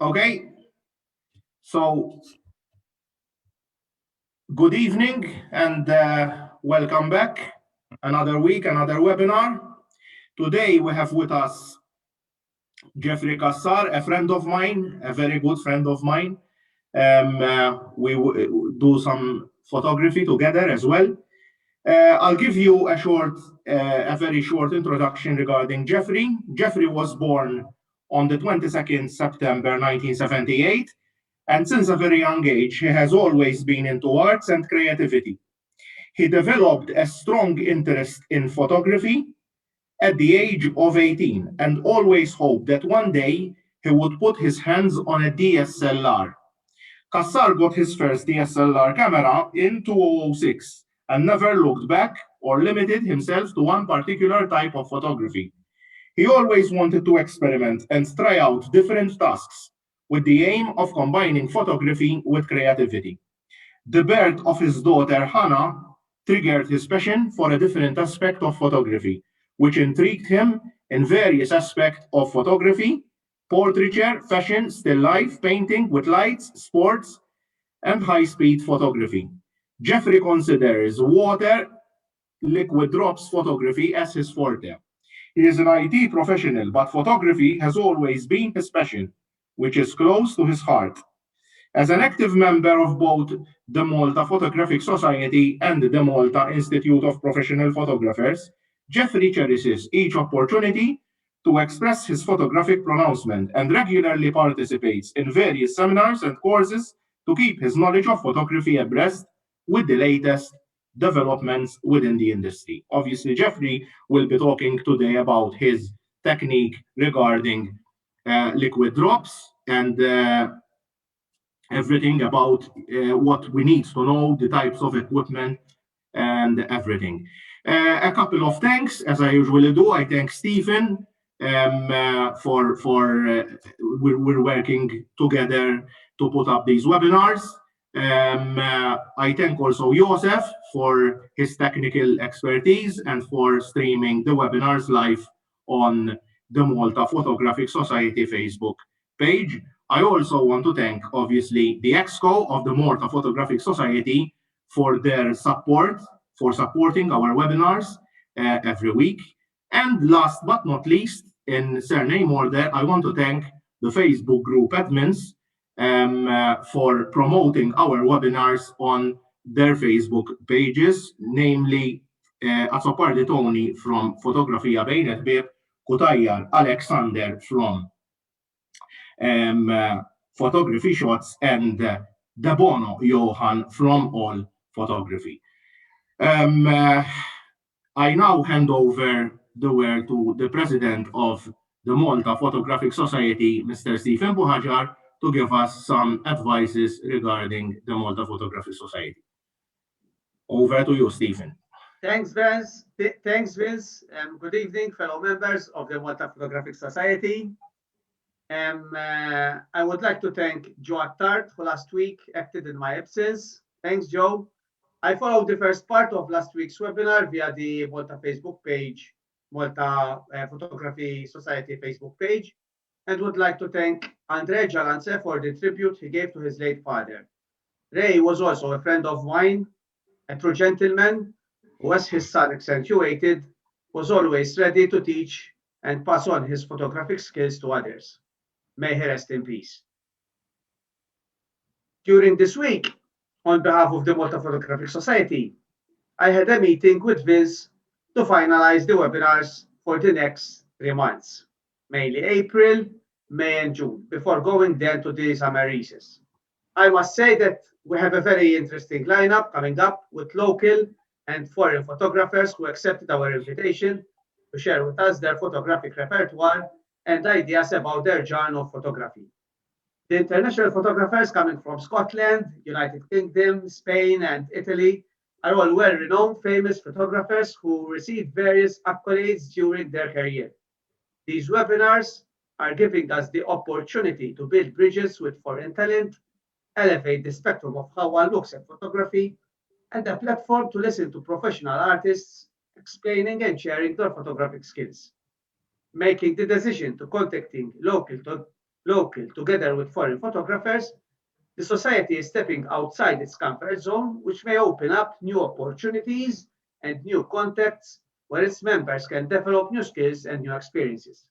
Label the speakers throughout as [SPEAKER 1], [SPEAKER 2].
[SPEAKER 1] Okay, so good evening and welcome back. Another week, another webinar. Today we have with us Jeffrey Cassar, a friend of mine, a very good friend of mine. We do some photography together as well. I'll give you a very short introduction regarding Jeffrey. Jeffrey was born on the 22nd September 1978. And since a very young age, he has always been into arts and creativity. He developed a strong interest in photography at the age of 18 and always hoped that one day he would put his hands on a dSLR. Cassar got his first dSLR camera in 2006 and never looked back or limited himself to one particular type of photography. He always wanted to experiment and try out different tasks with the aim of combining photography with creativity. The birth of his daughter Hannah triggered his passion for a different aspect of photography, which intrigued him in various aspects of photography: portraiture, fashion, still life, painting with lights, sports, and high-speed photography. Jeffrey considers water liquid drops photography as his forte. He is an IT professional, but photography has always been his passion, which is close to his heart. As an active member of both the Malta Photographic Society and the Malta Institute of Professional Photographers, Jeffrey cherishes each opportunity to express his photographic pronouncement and regularly participates in various seminars and courses to keep his knowledge of photography abreast with the latest developments within the industry. Obviously, Jeffrey will be talking today about his technique regarding liquid drops and everything about what we need to know, the types of equipment, and everything. A couple of thanks, as I usually do. I thank Stephen we're working together to put up these webinars. I thank also Josef for his technical expertise and for streaming the webinars live on the Malta Photographic Society Facebook page. I also want to thank, obviously, the EXCO of the Malta Photographic Society for their support, for supporting our webinars every week. And last but not least, in surname order, I want to thank the Facebook group admins for promoting our webinars on their Facebook pages, namely Azopardi Tony from Fotografia Bejn Bib, Kutajjar Alexander from Photography Shots, and Dabono Johan from All Photography. I now hand over the word to the president of the Malta Photographic Society, Mr. Stephen Buhajar, to give us some advices regarding the Malta Photographic Society. Over to you, Stephen.
[SPEAKER 2] Thanks, Vince. Good evening, fellow members of the Malta Photographic Society. I would like to thank Joe Attard, who last week acted in my absence. Thanks, Joe. I followed the first part of last week's webinar via the Malta Facebook page, Malta Photography Society Facebook page, and would like to thank Andrea Jalance for the tribute he gave to his late father. Ray was also a friend of mine, a true gentleman who, as his son accentuated, was always ready to teach and pass on his photographic skills to others. May he rest in peace. During this week, on behalf of the Malta Photographic Society, I had a meeting with Vince to finalize the webinars for the next 3 months, mainly April, May, and June, before going then to the summer recess. I must say that we have a very interesting lineup coming up with local and foreign photographers who accepted our invitation to share with us their photographic repertoire and ideas about their genre of photography. The international photographers coming from Scotland, United Kingdom, Spain, and Italy are all well-renowned, famous photographers who received various accolades during their career. These webinars are giving us the opportunity to build bridges with foreign talent, elevate the spectrum of how one looks at photography, and a platform to listen to professional artists explaining and sharing their photographic skills. Making the decision to contacting local local together with foreign photographers, the society is stepping outside its comfort zone, which may open up new opportunities and new contacts where its members can develop new skills and new experiences.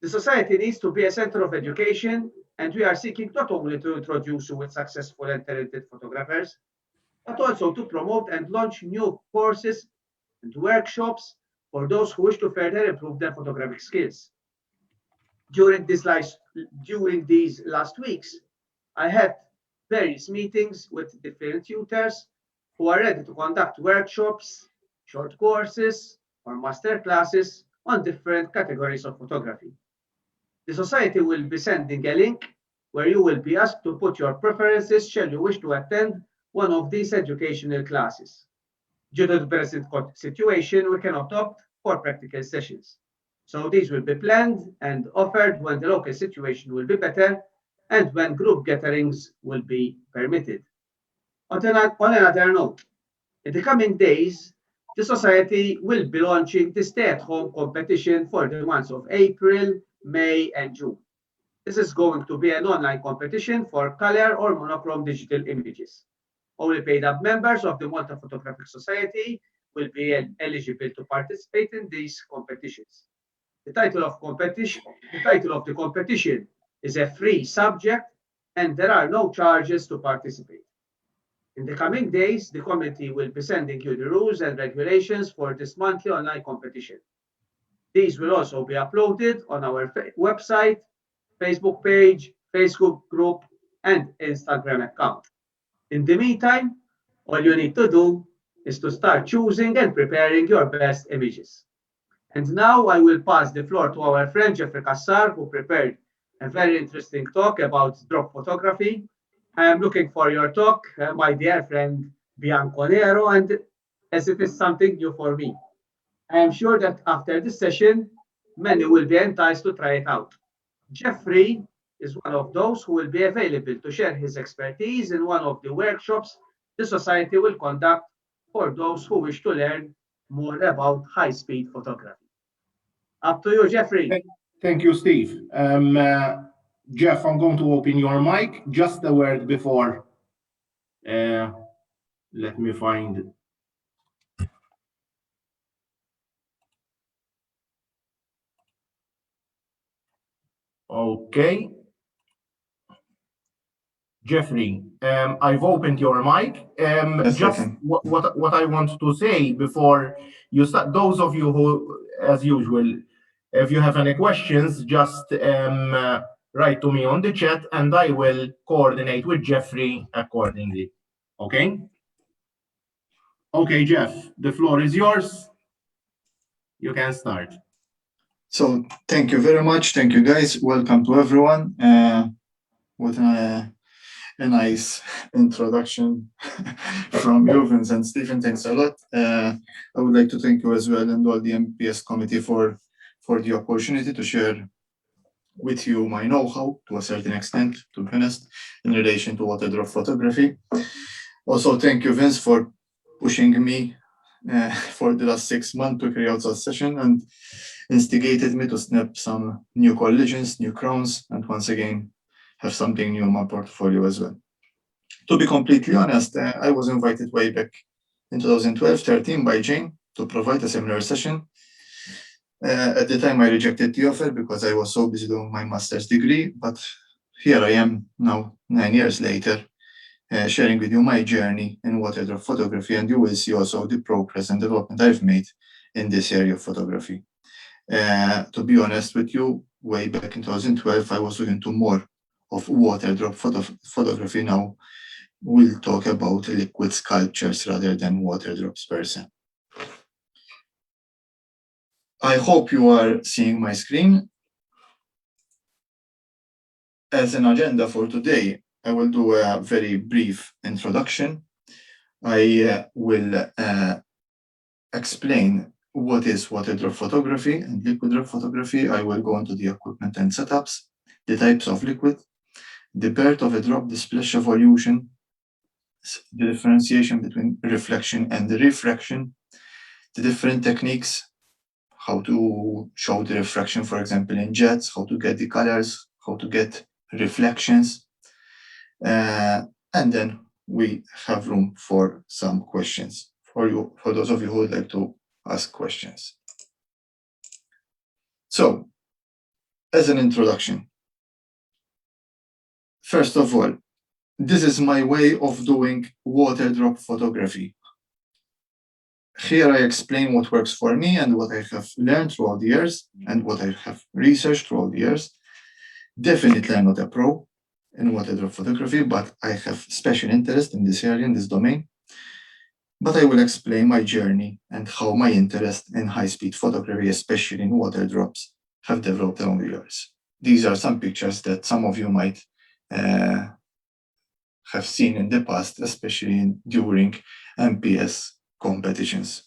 [SPEAKER 2] The society needs to be a center of education, and we are seeking not only to introduce you with successful and talented photographers, but also to promote and launch new courses and workshops for those who wish to further improve their photographic skills. During, during these last weeks, I had various meetings with different tutors who are ready to conduct workshops, short courses, or master classes on different categories of photography. The society will be sending a link where you will be asked to put your preferences should you wish to attend one of these educational classes. Due to the present situation, we cannot opt for practical sessions. So these will be planned and offered when the local situation will be better and when group gatherings will be permitted. On another note, in the coming days, the Society will be launching the stay-at-home competition for the months of April, May, and June. This is going to be an online competition for color or monochrome digital images. Only paid-up members of the Malta Photographic Society will be eligible to participate in these competitions. The title of the competition is a free subject, and there are no charges to participate. In the coming days, the committee will be sending you the rules and regulations for this monthly online competition. These will also be uploaded on our website, Facebook page, Facebook group, and Instagram account. In the meantime, all you need to do is to start choosing and preparing your best images. And now I will pass the floor to our friend Jeffrey Cassar, who prepared a very interesting talk about drop photography. I am looking for your talk, my dear friend Bianco Nero, and as it is something new for me. I am sure that after this session, many will be enticed to try it out. Jeffrey is one of those who will be available to share his expertise in one of the workshops the Society will conduct for those who wish to learn more about high-speed photography. Up to you, Jeffrey.
[SPEAKER 1] Thank you, Steve. Jeff, I'm going to open your mic. Just a word before. Let me find. Okay. Jeffrey, I've opened your mic.
[SPEAKER 3] Yes,
[SPEAKER 1] just what I want to say before you start, those of you who, as usual, if you have any questions, just write to me on the chat and I will coordinate with Jeffrey accordingly. Okay? Okay, Jeff, the floor is yours. You can start.
[SPEAKER 3] So thank you very much. Thank you, guys. Welcome to everyone. What a nice introduction from you, Vincent. Stephen, thanks a lot. I would like to thank you as well and all the MPS committee for the opportunity to share with you my know-how to a certain extent, to be honest, in relation to water drop photography. Also, thank you, Vince, for pushing me for the last 6 months to carry out this session and instigated me to snap some new collisions, new crowns, and once again, have something new in my portfolio as well. To be completely honest, I was invited way back in 2012-13 by Jane to provide a similar session. At the time, I rejected the offer because I was so busy doing my master's degree, but here I am now, 9 years later, sharing with you my journey in water drop photography, and you will see also the progress and development I've made in this area of photography. To be honest with you, way back in 2012, I was looking into more of water drop photography. Now we'll talk about liquid sculptures rather than water drops per se. I hope you are seeing my screen. As an agenda for today, I will do a very brief introduction. I will explain what is water drop photography and liquid drop photography. I will go into the equipment and setups, the types of liquid, the birth of a drop, the splash evolution, the differentiation between reflection and refraction, the different techniques, how to show the refraction, for example, in jets, how to get the colors, how to get reflections. And then we have room for some questions for those of you who would like to ask questions. So, as an introduction, first of all, this is my way of doing water drop photography. Here I explain what works for me and what I have learned throughout the years and what I have researched throughout the years. Definitely I'm not a pro in water drop photography, but I have special interest in this area, in this domain. But I will explain my journey and how my interest in high-speed photography, especially in water drops, have developed along the years. These are some pictures that some of you might have seen in the past, especially during MPS competitions.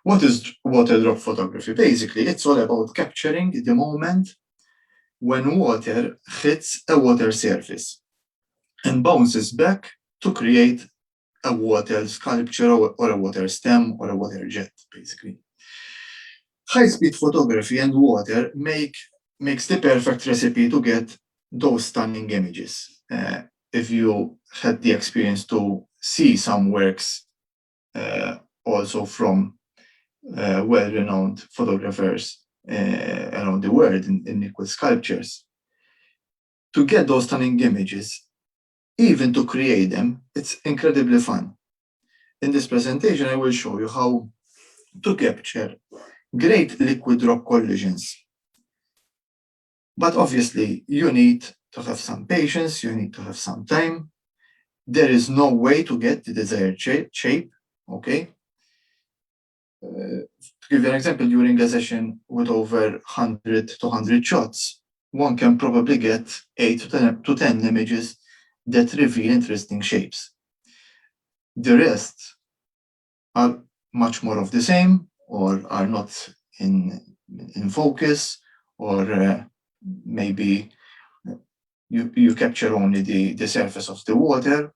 [SPEAKER 3] What is water drop photography? Basically, it's all about capturing the moment when water hits a water surface and bounces back to create a water sculpture or a water stem or a water jet, basically. High-speed photography and water makes the perfect recipe to get those stunning images. If you had the experience to see some works also from well-renowned photographers around the world in liquid sculptures, to get those stunning images, even to create them, it's incredibly fun. In this presentation, I will show you how to capture great liquid drop collisions. But obviously, you need to have some patience, you need to have some time. There is no way to get the desired shape, okay? To give you an example, during a session with over 100 to 100 shots, one can probably get 8 to 10 images that reveal interesting shapes. The rest are much more of the same, or are not in focus, or maybe you capture only the surface of the water.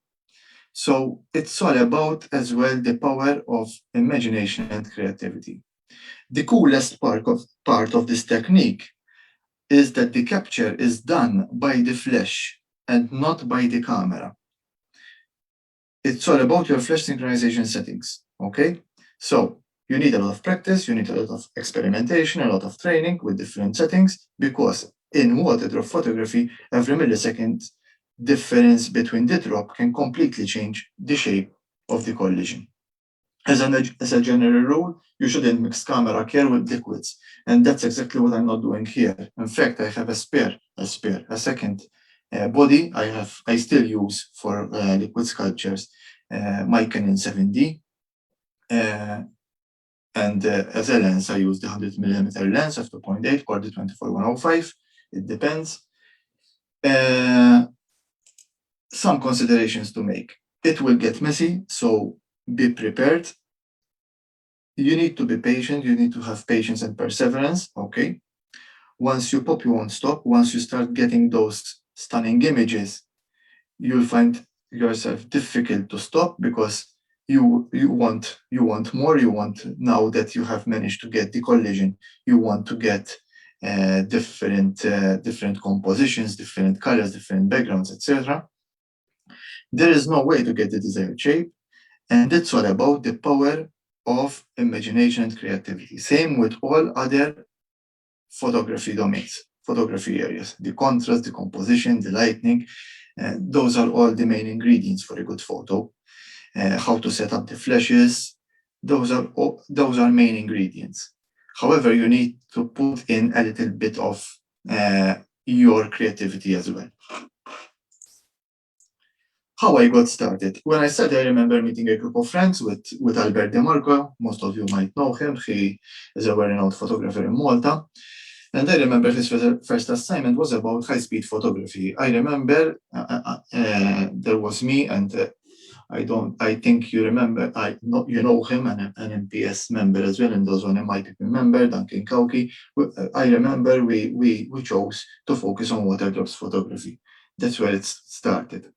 [SPEAKER 3] So it's all about as well the power of imagination and creativity. The coolest part of this technique is that the capture is done by the flash and not by the camera. It's all about your flash synchronization settings, okay? So you need a lot of practice, you need a lot of experimentation, a lot of training with different settings, because in water drop photography, every millisecond difference between the drop can completely change the shape of the collision. As a general rule, you shouldn't mix camera care with liquids, and that's exactly what I'm not doing here. In fact, I have a second body I still use for liquid sculptures, my Canon 7D, and as a lens I use the 100mm lens f2.8 or the 24-105. It depends. Some considerations to make. It will get messy, so be prepared. You need to be patient, you need to have patience and perseverance, okay? Once you pop, you won't stop. Once you start getting those stunning images, you'll find yourself difficult to stop, because you want more. You want, now that you have managed to get the collision, you want to get different compositions, different colors, different backgrounds, etc. There is no way to get the desired shape, and it's all about the power of imagination and creativity. Same with all other photography domains, photography areas. The contrast, the composition, the lighting, those are all the main ingredients for a good photo. How to set up the flashes, those are main ingredients. However, you need to put in a little bit of your creativity as well. How I got started. When I started, I remember meeting a group of friends with Albert De Marco. Most of you might know him. He is a well-renowned photographer in Malta. And I remember his first assignment was about high-speed photography. I remember there was me and I think you remember, you know him, and an MPS member as well, and those one might remember, Duncan Kauki. I remember we chose to focus on water drops photography. That's where it started.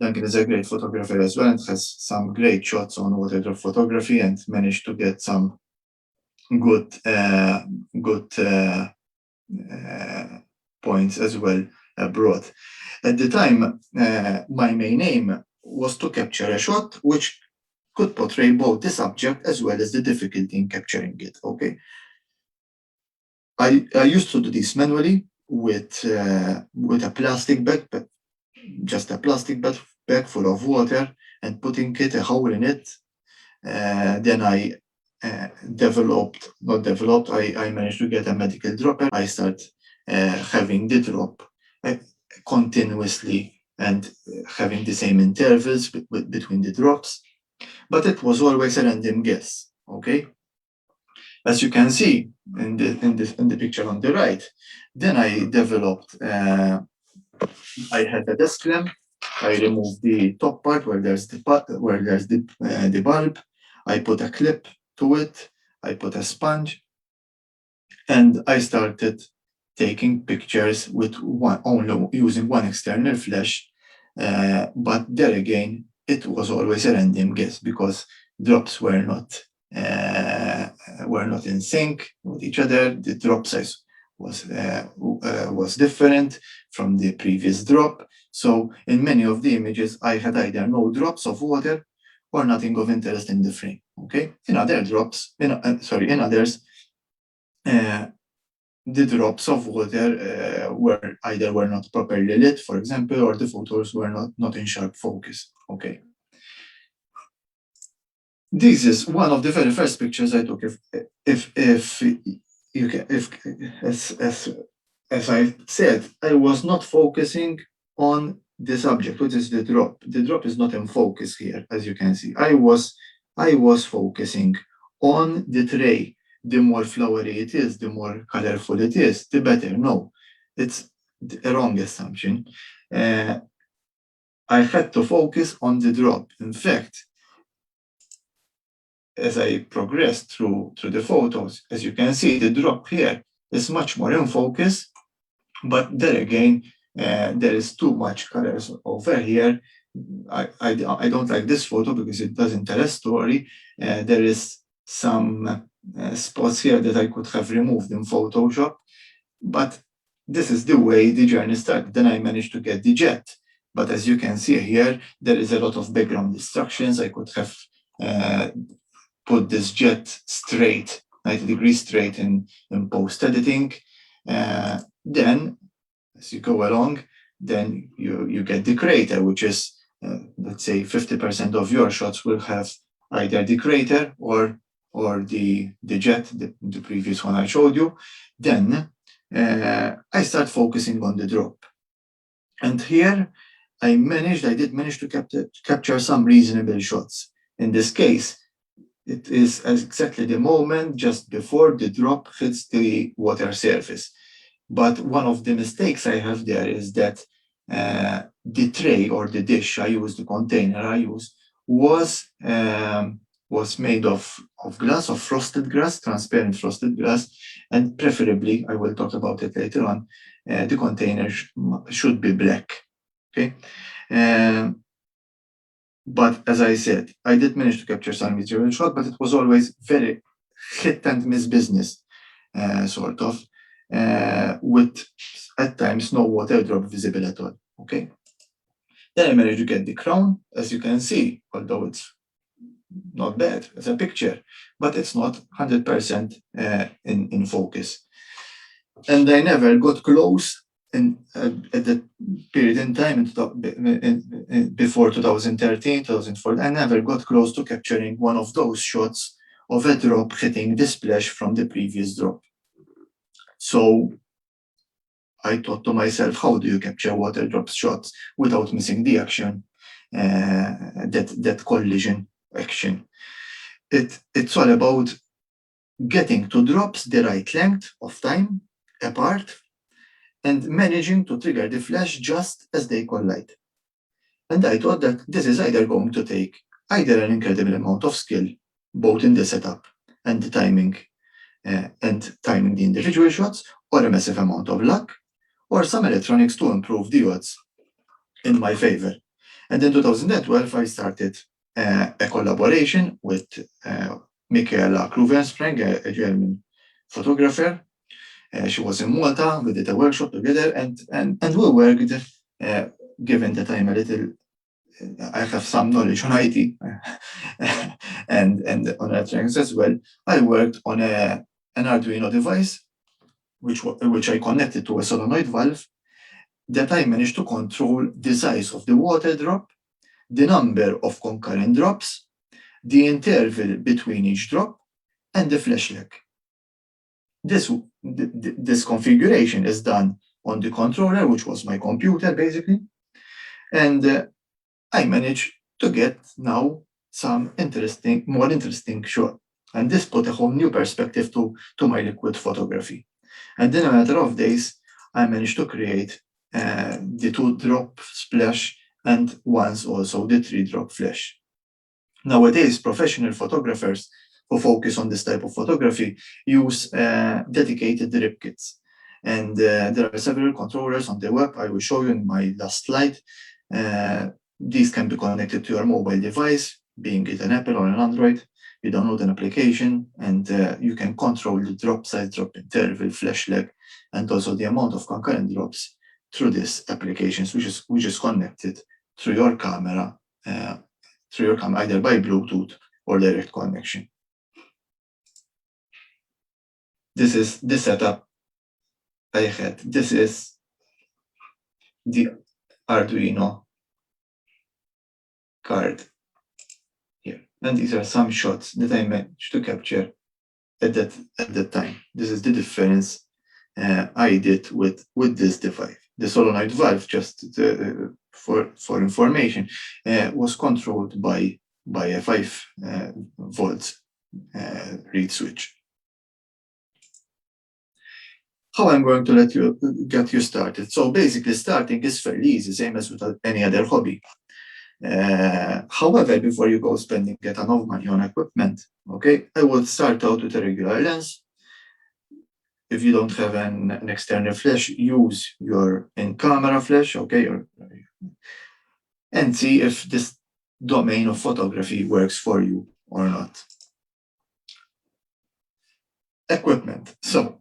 [SPEAKER 3] Duncan is a great photographer as well and has some great shots on water drop photography and managed to get some good points as well abroad. At the time, my main aim was to capture a shot which could portray both the subject as well as the difficulty in capturing it. Okay. I used to do this manually with a plastic bag, just a plastic bag full of water, and putting it a hole in it. Then I I managed to get a medical dropper. I start having the drop continuously and having the same intervals between the drops, but it was always a random guess. Okay, as you can see in the picture on the right. Then I developed. I had a desk lamp. I removed the top part where there's the bulb. I put a clip to it. I put a sponge, and I started taking pictures with only using one external flash. But there again, it was always a random guess because drops were not in sync with each other. The drop size was different from the previous drop. So in many of the images, I had either no drops of water or nothing of interest in the frame. Okay. In others, the drops of water were not properly lit, for example, or the photos were not in sharp focus. Okay. This is one of the very first pictures I took. As I said, I was not focusing on the subject, which is the drop. The drop is not in focus here, as you can see. I was focusing on the tray. The more flowery it is, the more colorful it is, the better. No, it's a wrong assumption. I had to focus on the drop. In fact, as I progressed through the photos, as you can see, the drop here is much more in focus, but there again, there is too much colors over here. I don't like this photo because it doesn't tell a story. There is some spots here that I could have removed in Photoshop, but this is the way the journey started. Then I managed to get the jet. But as you can see here, there is a lot of background distractions. I could have put this jet straight, 90 degrees straight in post-editing. Then, as you go along, then you get the crater, which is, let's say, 50% of your shots will have either the crater or the jet, the previous one I showed you. Then I start focusing on the drop. And here I did manage to capture some reasonable shots. In this case, it is exactly the moment just before the drop hits the water surface. But one of the mistakes I have there is that the tray or the dish I use, the container I use, was made of glass, of frosted glass, transparent frosted glass, and preferably, I will talk about it later on, the container should be black. Okay. But as I said, I did manage to capture some visual shot, but it was always very hit and miss business, sort of, with at times no water drop visible at all. Okay. Then I managed to get the crown, as you can see, although it's not bad as a picture, but it's not 100% in focus. And I never got close at that period in time, before 2013, 2014, I never got close to capturing one of those shots of a drop hitting the splash from the previous drop. So I thought to myself, how do you capture water drop shots without missing the action, that collision action? It's all about getting to drops the right length of time apart and managing to trigger the flash just as they collide. And I thought that this is either going to take either an incredible amount of skill, both in the setup and the timing, the individual shots, or a massive amount of luck, or some electronics to improve the odds in my favor. And in 2012, I started a collaboration with Michaela Kruvenspring, a German photographer. She was in Malta. We did a workshop together, and we worked. Given that I'm a little, I have some knowledge on IT and on electronics as well. I worked on an Arduino device, which I connected to a solenoid valve, that I managed to control the size of the water drop, the number of concurrent drops, the interval between each drop, and the flash leg. This configuration is done on the controller, which was my computer basically, and I managed to get now some more interesting shot, and this put a whole new perspective to my liquid photography. And in a matter of days, I managed to create the 2-drop splash and once also the 3-drop flash. Nowadays, professional photographers who focus on this type of photography use dedicated drip kits. And there are several controllers on the web. I will show you in my last slide. These can be connected to your mobile device, being it an Apple or an Android. You download an application and you can control the drop size, drop interval, flash leg, and also the amount of concurrent drops through this application, which is connected through your camera, either by Bluetooth or direct connection. This is the setup I had. This is the Arduino card here, and these are some shots that I managed to capture at that time. This is the difference I did with this device. The solenoid valve, just for information, was controlled by a 5 volts reed switch. How I'm going to get you started. So basically, starting is fairly easy, same as with any other hobby. However, before you go spending a ton of money on equipment, okay, I would start out with a regular lens. If you don't have an external flash, use your in-camera flash, okay, and see if this domain of photography works for you or not. Equipment. So,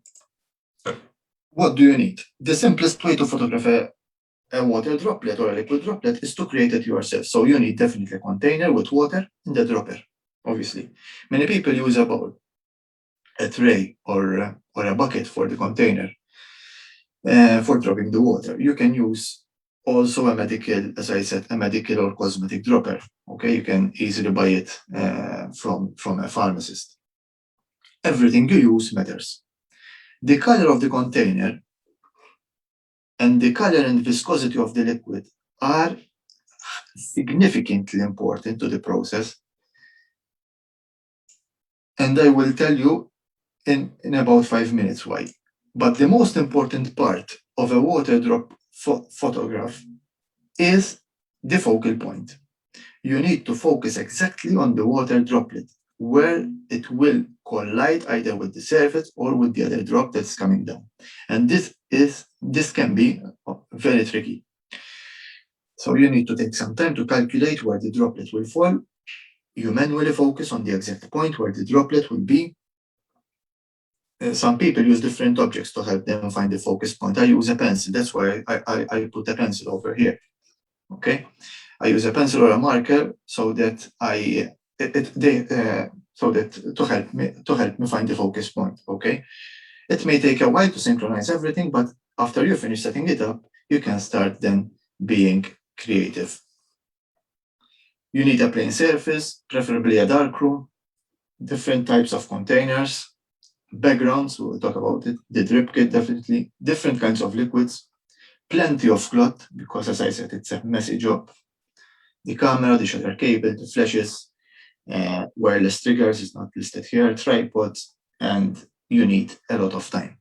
[SPEAKER 3] what do you need? The simplest way to photograph a water droplet or a liquid droplet is to create it yourself. So you need definitely a container with water and the dropper, obviously. Many people use a bowl, a tray, or a bucket for the container for dropping the water. You can use also a medical, as I said, a medical or cosmetic dropper. Okay, you can easily buy it from a pharmacist. Everything you use matters. The color of the container and the color and viscosity of the liquid are significantly important to the process. And I will tell you in about 5 minutes why. But the most important part of a water drop photograph is the focal point. You need to focus exactly on the water droplet, where it will collide either with the surface or with the other drop that's coming down. And this can be very tricky. So you need to take some time to calculate where the droplet will fall. You manually focus on the exact point where the droplet will be. Some people use different objects to help them find the focus point. I use a pencil. That's why I put a pencil over here. Okay, I use a pencil or a marker so that to help me find the focus point. Okay, it may take a while to synchronize everything, but after you finish setting it up, you can start then being creative. You need a plain surface, preferably a dark room, different types of containers, backgrounds, we'll talk about it, the drip kit definitely, different kinds of liquids, plenty of cloth, because as I said, it's a messy job. The camera, the shutter cable, the flashes, wireless triggers is not listed here, tripods, and you need a lot of time.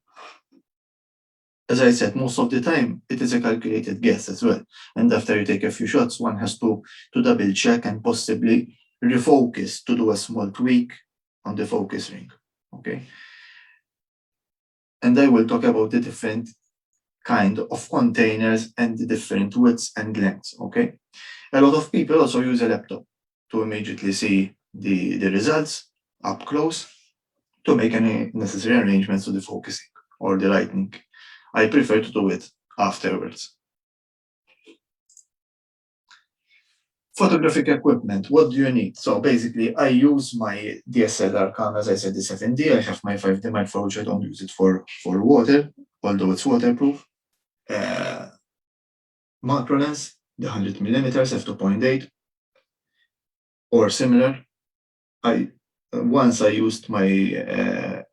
[SPEAKER 3] As I said, most of the time, it is a calculated guess as well. And after you take a few shots, one has to double check and possibly refocus to do a small tweak on the focus ring, okay? And I will talk about the different kind of containers and the different widths and lengths, okay? A lot of people also use a laptop to immediately see the results up close to make any necessary arrangements to the focusing, or the lightning. I prefer to do it afterwards. Photographic equipment, what do you need? So basically, I use my dSLR camera, as I said, the 7D. I have my 5D Mark IV, which I don't use it for water, although it's waterproof. Macro lens, the 100mm f2.8 or similar. Once I used my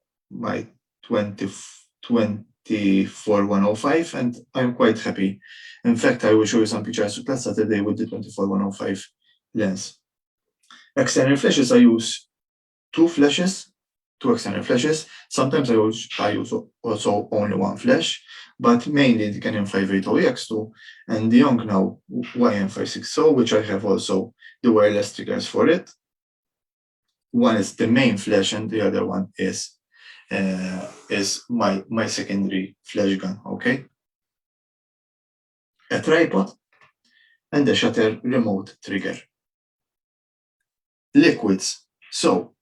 [SPEAKER 3] 24-105, and I'm quite happy. In fact, I will show you some pictures last Saturday with the 24-105 lens. External flashes, I use two external flashes. Sometimes I use also only one flash, but mainly the Canon 580EX2 and the Yongnuo YM560, which I have also the wireless triggers for it. One is the main flash, and the other one is my secondary flash gun. Okay, a tripod and a shutter remote trigger. Liquids. So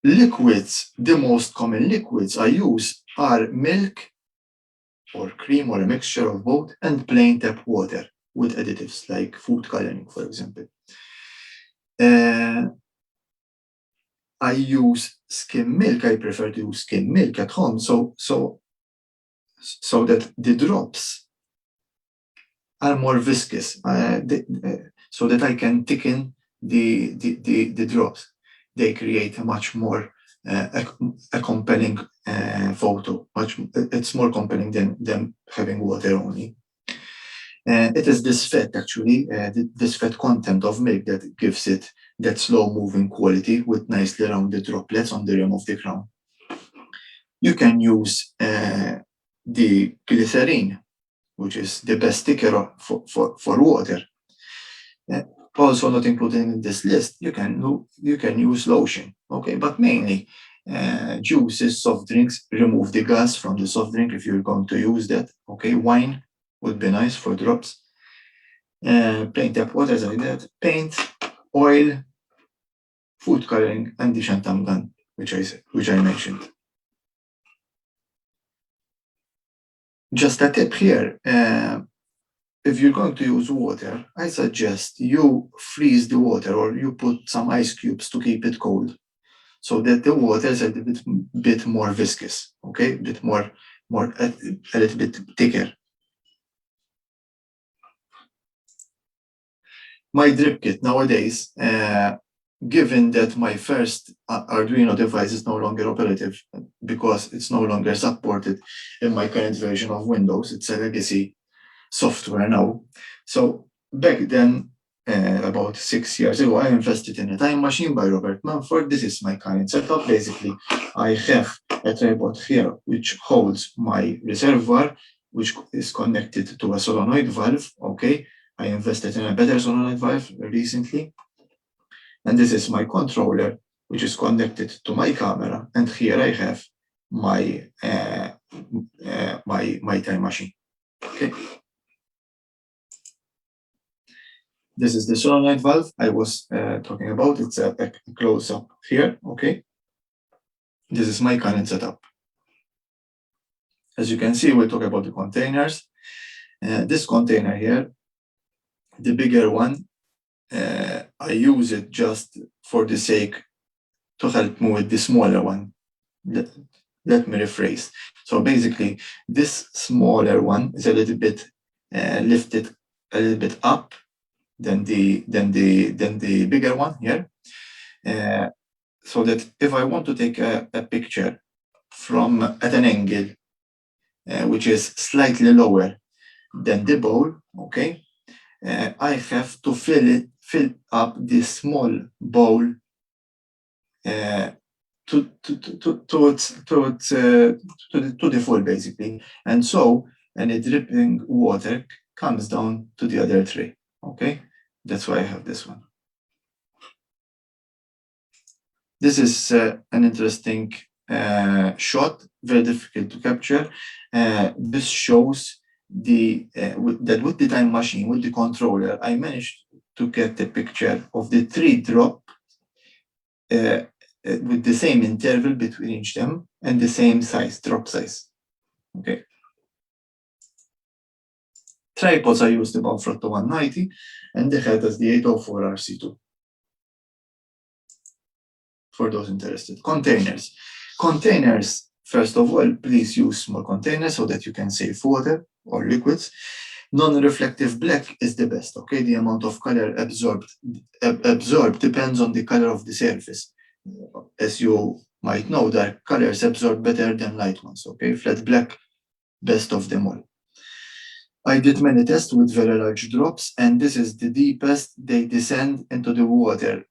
[SPEAKER 3] liquids, the most common liquids I use are milk or cream or a mixture of both, and plain tap water with additives like food coloring, for example. I use skim milk. I prefer to use skim milk at home, so that the drops are more viscous, so that I can thicken the drops. They create a much more a compelling photo. It's more compelling than having water only. It is this fat, actually, this fat content of milk that gives it that slow-moving quality with nicely rounded droplets on the rim of the crown. You can use the glycerine, which is the best sticker for water. Also not included in this list, you can use lotion, okay? But mainly juices, soft drinks, remove the gas from the soft drink if you're going to use that, okay? Wine would be nice for drops. Plain tap water, like that. Paint, oil, food coloring, and the shantam gun, which I mentioned. Just a tip here, if you're going to use water, I suggest you freeze the water, or you put some ice cubes to keep it cold, so that the water is a bit more viscous, okay? A little bit thicker. My drip kit nowadays, given that my first Arduino device is no longer operative because it's no longer supported in my current version of Windows, it's a legacy software now. So back then, about 6 years ago, I invested in a time machine by Robert Manford. This is my current setup. Basically, I have a tripod here which holds my reservoir, which is connected to a solenoid valve, okay? I invested in a better solenoid valve recently. And this is my controller, which is connected to my camera. And here I have my my time machine, okay? This is the solenoid valve I was talking about. It's a close-up here, okay? This is my current setup. As you can see, we'll talk about the containers. This container here, the bigger one, I use it just for the sake to help me with the smaller one. Let me rephrase. So basically, this smaller one is a little bit lifted a little bit up than the bigger one here, so that if I want to take a picture from at an angle which is slightly lower than the bowl, okay, I have to fill up this small bowl to the full, basically, and so any dripping water comes down to the other tray. Okay, that's why I have this one. This is an interesting shot, very difficult to capture. This shows that with the time machine, with the controller, I managed to get a picture of the 3 drop with the same interval between each them and the same size, drop size. Okay. Tripods I used about Frotto 190, and the head is the 804 RC2. For those interested. Containers. Containers, first of all, please use small containers so that you can save water or liquids. Non-reflective black is the best, okay? The amount of color absorbed depends on the color of the surface. As you might know, dark colors absorb better than light ones, okay? Flat black, best of them all. I did many tests with very large drops, and this is the deepest they descend into the water.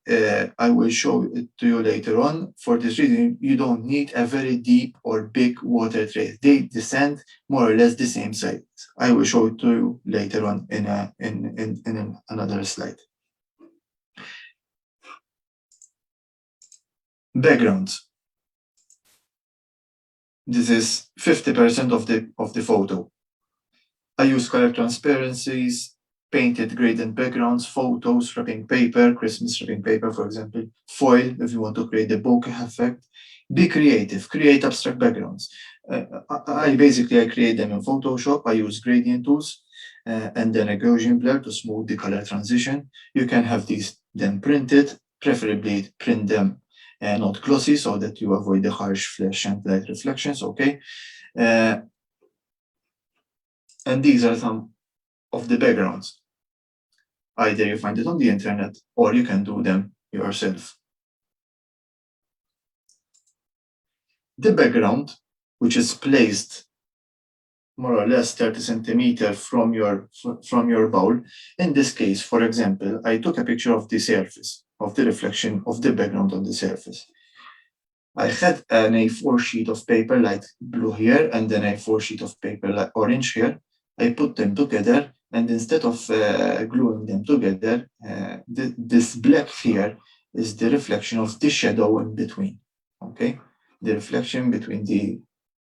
[SPEAKER 3] I will show it to you later on. For this reason, you don't need a very deep or big water trace. They descend more or less the same size. I will show it to you later on in another slide. Backgrounds. This is 50% of the photo. I use color transparencies, painted gradient backgrounds, photos, wrapping paper, Christmas wrapping paper, for example, foil, if you want to create the bokeh effect. Be creative, create abstract backgrounds. I create them in Photoshop. I use gradient tools and then a Gaussian blur to smooth the color transition. You can have these then printed, preferably print them not glossy so that you avoid the harsh flash and light reflections, okay? And these are some of the backgrounds. Either you find it on the internet or you can do them yourself. The background, which is placed more or less 30 centimeters from your bowl. In this case, for example, I took a picture of the surface, of the reflection of the background on the surface. I had an A4 sheet of paper light blue here and then a A4 sheet of paper light orange here. I put them together, and instead of gluing them together, this black here is the reflection of the shadow in between, okay? The reflection between the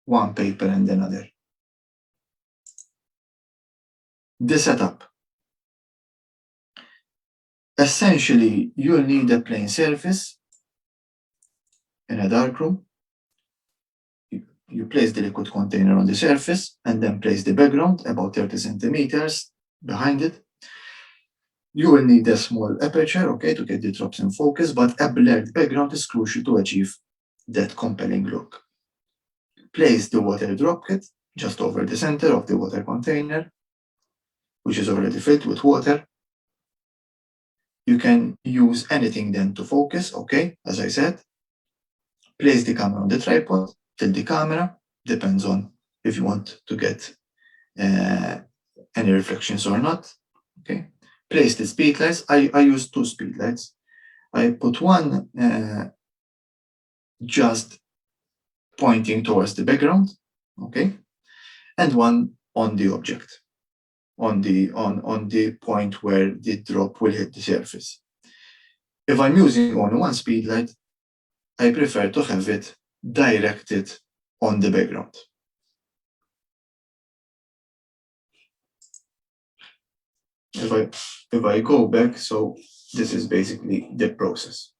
[SPEAKER 3] one paper and another. The setup. Essentially, you'll need a plain surface in a darkroom. You place the liquid container on the surface and then place the background about 30 centimeters behind it. You will need a small aperture, okay, to get the drops in focus, but a blurred background is crucial to achieve that compelling look. Place the water drop kit just over the center of the water container, which is already filled with water. You can use anything then to focus, okay, as I said. Place the camera on the tripod, tilt the camera, depends on if you want to get any reflections or not, okay. Place the speed lights. I use two speed lights. I put one just pointing towards the background, okay, and one on the object, on the point where the drop will hit the surface. If I'm using only one speed light, I prefer to have it directed on the background. If I go back, so this is basically the process.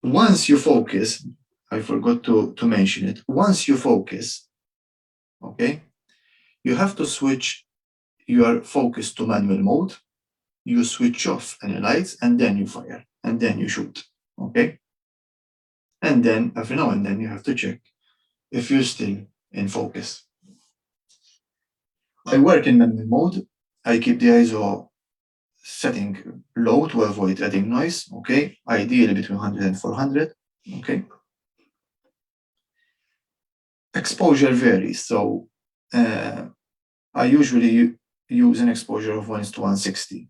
[SPEAKER 3] Once you focus, I forgot to mention it, once you focus, okay, you have to switch your focus to manual mode. You switch off any lights and then you fire and then you shoot, okay? And then every now and then you have to check if you're still in focus. I work in manual mode. I keep the ISO setting low to avoid adding noise, okay? Ideally between 100 and 400, okay? Exposure varies, so I usually use an exposure of 1:160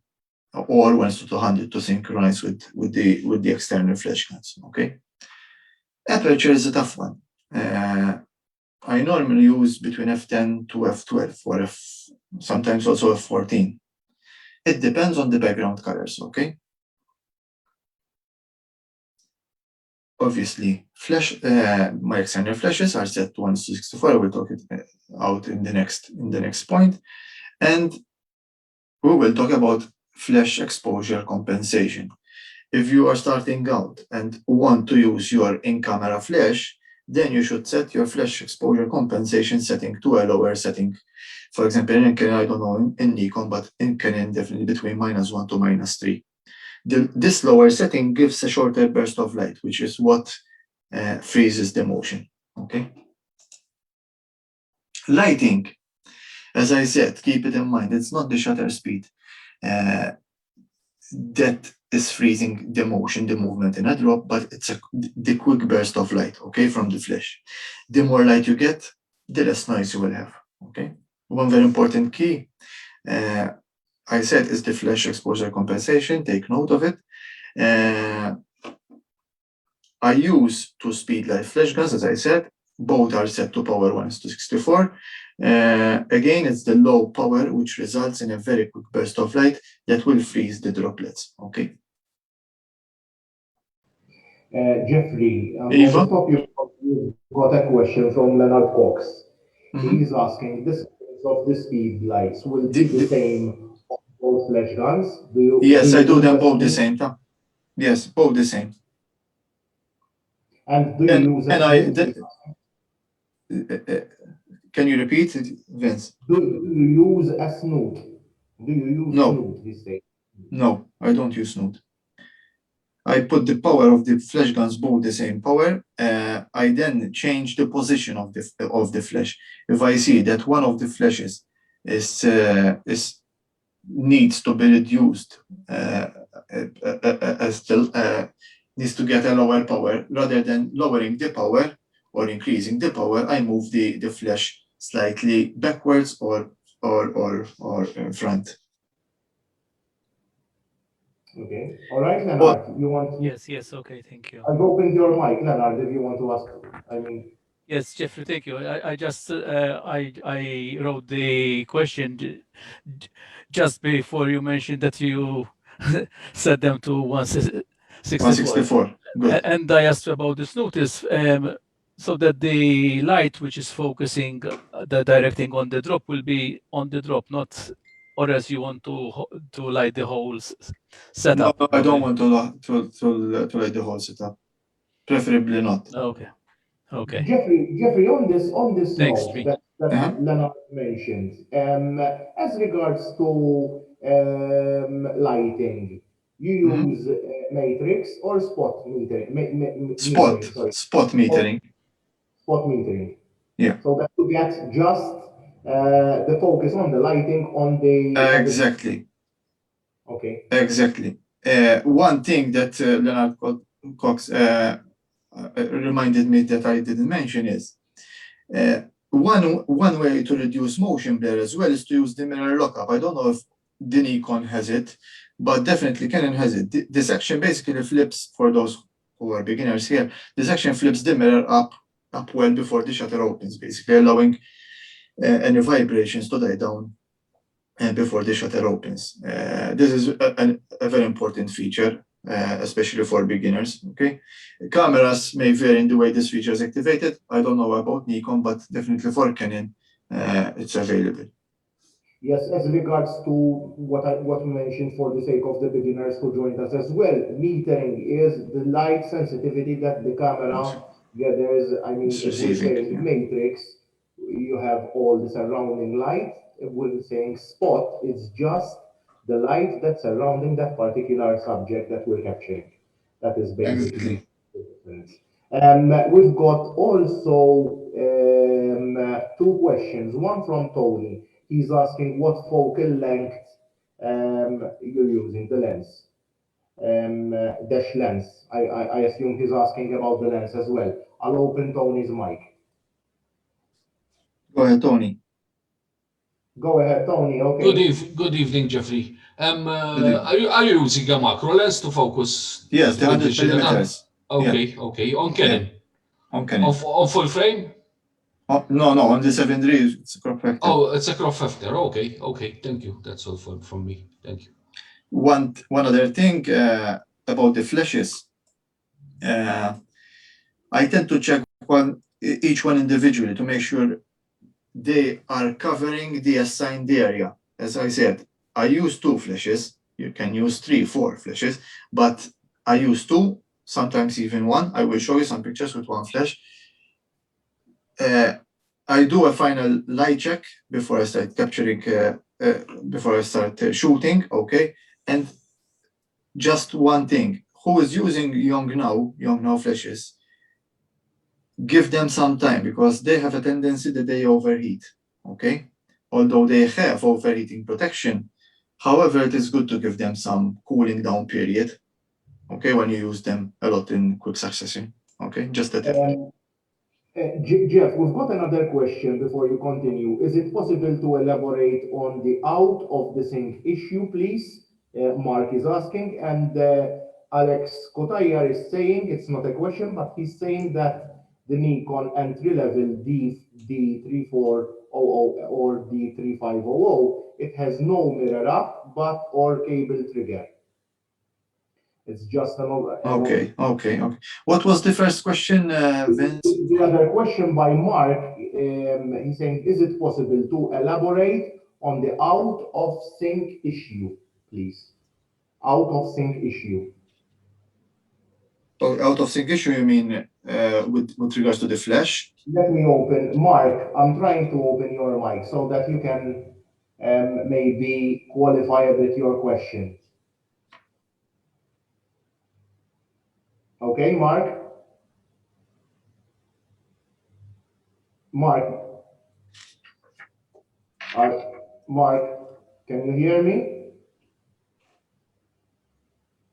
[SPEAKER 3] or 1:200 to synchronize with the external flash guns, okay? Aperture is a tough one. I normally use between f10 to f12 or sometimes also f14. It depends on the background colors, okay? Obviously, my external flashes are set to 1:64. We'll talk it out in the next point, and we will talk about flash exposure compensation. If you are starting out and want to use your in-camera flash, then you should set your flash exposure compensation setting to a lower setting. For example, in Canon, I don't know in Nikon, but in Canon, definitely between -1 to -3. This lower setting gives a shorter burst of light, which is what freezes the motion. Okay. Lighting, as I said, keep it in mind, it's not the shutter speed that is freezing the motion, the movement in a drop, but it's the quick burst of light, okay, from the flash. The more light you get, the less noise you will have, okay? One very important key, I said, is the flash exposure compensation. Take note of it. I use two-speed light flash guns, as I said. Both are set to power 1:64. Again, it's the low power, which results in a very quick burst of light that will freeze the droplets, okay?
[SPEAKER 1] Jeffrey,
[SPEAKER 3] Eva?
[SPEAKER 1] on the topic, you've got a question from Leonard Cox.
[SPEAKER 3] Mhm.
[SPEAKER 1] He's asking, the settings of the speed lights will be the same on both flash guns?
[SPEAKER 3] Yes, I do
[SPEAKER 1] use
[SPEAKER 3] them
[SPEAKER 1] a
[SPEAKER 3] both the
[SPEAKER 1] smooth-
[SPEAKER 3] same time. Yes, both the same.
[SPEAKER 1] And do you use a
[SPEAKER 3] And I,
[SPEAKER 1] smooth?
[SPEAKER 3] can you repeat it, Vince?
[SPEAKER 1] Do you use a snoot? Do you use
[SPEAKER 3] No.
[SPEAKER 1] snoot this day?
[SPEAKER 3] No, I don't use snoot. I put the power of the flash guns both the same power. I then change the position of the flash. If I see that one of the flashes is needs to be reduced, needs to get a lower power, rather than lowering the power or increasing the power, I move the flash slightly backwards or in front.
[SPEAKER 1] Okay. All right,
[SPEAKER 3] But
[SPEAKER 1] Leonard, you want to...
[SPEAKER 4] Yes, okay, thank you.
[SPEAKER 1] I've opened your mic, Leonard, if you want to ask. I mean,
[SPEAKER 4] Yes, Jeffrey, thank you. I just I wrote the question just before you mentioned that you set them to 164.
[SPEAKER 3] 164. Good.
[SPEAKER 4] And I asked about this notice, so that the light which is focusing, the directing on the drop will be on the drop, not, or else you want to light the whole
[SPEAKER 3] No,
[SPEAKER 4] setup.
[SPEAKER 3] I don't want to light the whole setup. Preferably not.
[SPEAKER 4] Okay.
[SPEAKER 1] Jeffrey, on this
[SPEAKER 4] Thanks,
[SPEAKER 1] note
[SPEAKER 4] Tree.
[SPEAKER 1] that
[SPEAKER 3] Uh-huh.
[SPEAKER 1] Leonard mentioned, as regards to lighting, you
[SPEAKER 3] Mhm.
[SPEAKER 1] use matrix or spot metering?
[SPEAKER 3] Spot
[SPEAKER 1] Sorry,
[SPEAKER 3] metering.
[SPEAKER 1] spot metering.
[SPEAKER 3] Yeah.
[SPEAKER 1] So that you get just the focus on the lighting on the
[SPEAKER 3] Exactly.
[SPEAKER 1] Okay.
[SPEAKER 3] Exactly. One thing that Leonard Cox reminded me that I didn't mention is one way to reduce motion blur as well is to use the mirror lockup. I don't know if the Nikon has it, but definitely Canon has it. This action basically flips, for those who are beginners here, this action flips the mirror up well before the shutter opens, basically allowing any vibrations to die down before the shutter opens. This is a very important feature, especially for beginners. Okay, cameras may vary in the way this feature is activated. I don't know about Nikon, but definitely for Canon, it's available.
[SPEAKER 1] Yes, as regards to what we mentioned for the sake of the beginners who joined us as well, metering is the light sensitivity that the camera gathers. I mean,
[SPEAKER 3] It's
[SPEAKER 1] if we're
[SPEAKER 3] receiving.
[SPEAKER 1] saying
[SPEAKER 3] Yeah.
[SPEAKER 1] matrix, you have all the surrounding light. If we're saying spot, it's just the light that's surrounding that particular subject that we're capturing. That is basically
[SPEAKER 3] Exactly.
[SPEAKER 1] the difference. We've got also two questions. One from Tony. He's asking what focal length you're using, the lens. Dash lens. I assume he's asking about the lens as well. I'll open Tony's mic.
[SPEAKER 3] Go ahead, Tony.
[SPEAKER 1] Go ahead, Tony. Okay.
[SPEAKER 5] Good evening, Jeffrey.
[SPEAKER 3] Good evening.
[SPEAKER 5] Are you using a macro lens to focus
[SPEAKER 3] Yes, the
[SPEAKER 5] with
[SPEAKER 3] 100
[SPEAKER 5] vision and
[SPEAKER 3] millimeters.
[SPEAKER 5] okay, on Canon.
[SPEAKER 3] On Canon.
[SPEAKER 5] On full frame?
[SPEAKER 3] No, on the 7.3, it's a crop factor.
[SPEAKER 5] Oh, it's a crop factor. Okay. Thank you. That's all from me. Thank you.
[SPEAKER 3] One other thing about the flashes. I tend to check each one individually to make sure they are covering the assigned area. As I said, I use 2 flashes. You can use 3, 4 flashes, but I use two, sometimes even one. I will show you some pictures with one flash. I do a final light check before I start capturing, before I start shooting, okay? And just one thing, who is using young now flashes, give them some time because they have a tendency that they overheat, okay? Although they have overheating protection, however, it is good to give them some cooling down period, okay, when you use them a lot in quick succession, okay? Just a tip.
[SPEAKER 1] Jeff, we've got another question before you continue. Is it possible to elaborate on the out of the sync issue, please? Mark is asking, and Alex Kotayar is saying, it's not a question, but he's saying that the Nikon entry level D3400 or D3500, it has no mirror up, but or cable trigger. It's just
[SPEAKER 3] Okay. What was the first question, Vince?
[SPEAKER 1] The other question by Mark, he's saying, is it possible to elaborate on the out of sync issue, please? Out of sync issue.
[SPEAKER 3] Oh, out of sync issue, you mean with regards to the flash?
[SPEAKER 1] Let me open, Mark, I'm trying to open your mic so that you can maybe qualify a bit your question. Okay, Mark? Mark, can you hear me?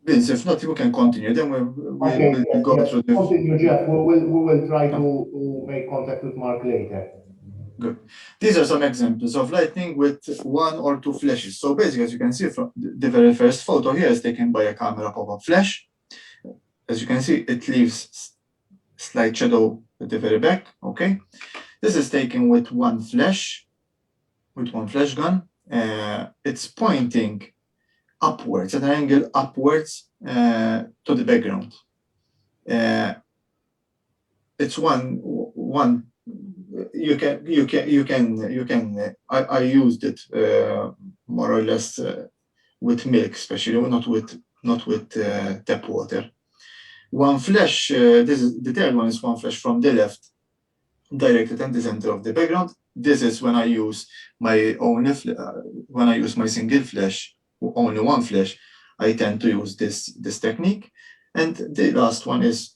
[SPEAKER 3] Vince, if not, you can continue. Then we'll go through the.
[SPEAKER 1] Continue, Jeff. We will try to make contact with Mark later.
[SPEAKER 3] Good. These are some examples of lighting with one or two flashes. So basically, as you can see from the very first photo here is taken by a camera pop-up flash. As you can see, it leaves slight shadow at the very back. Okay. This is taken with one flash gun. It's pointing upwards at an angle upwards to the background. It's one. You can. I used it more or less with milk, especially not with tap water. One flash. This is the third one. Is one flash from the left, directed at the center of the background. This is when I use my only when I use my single flash, only one flash. I tend to use this technique. And the last one is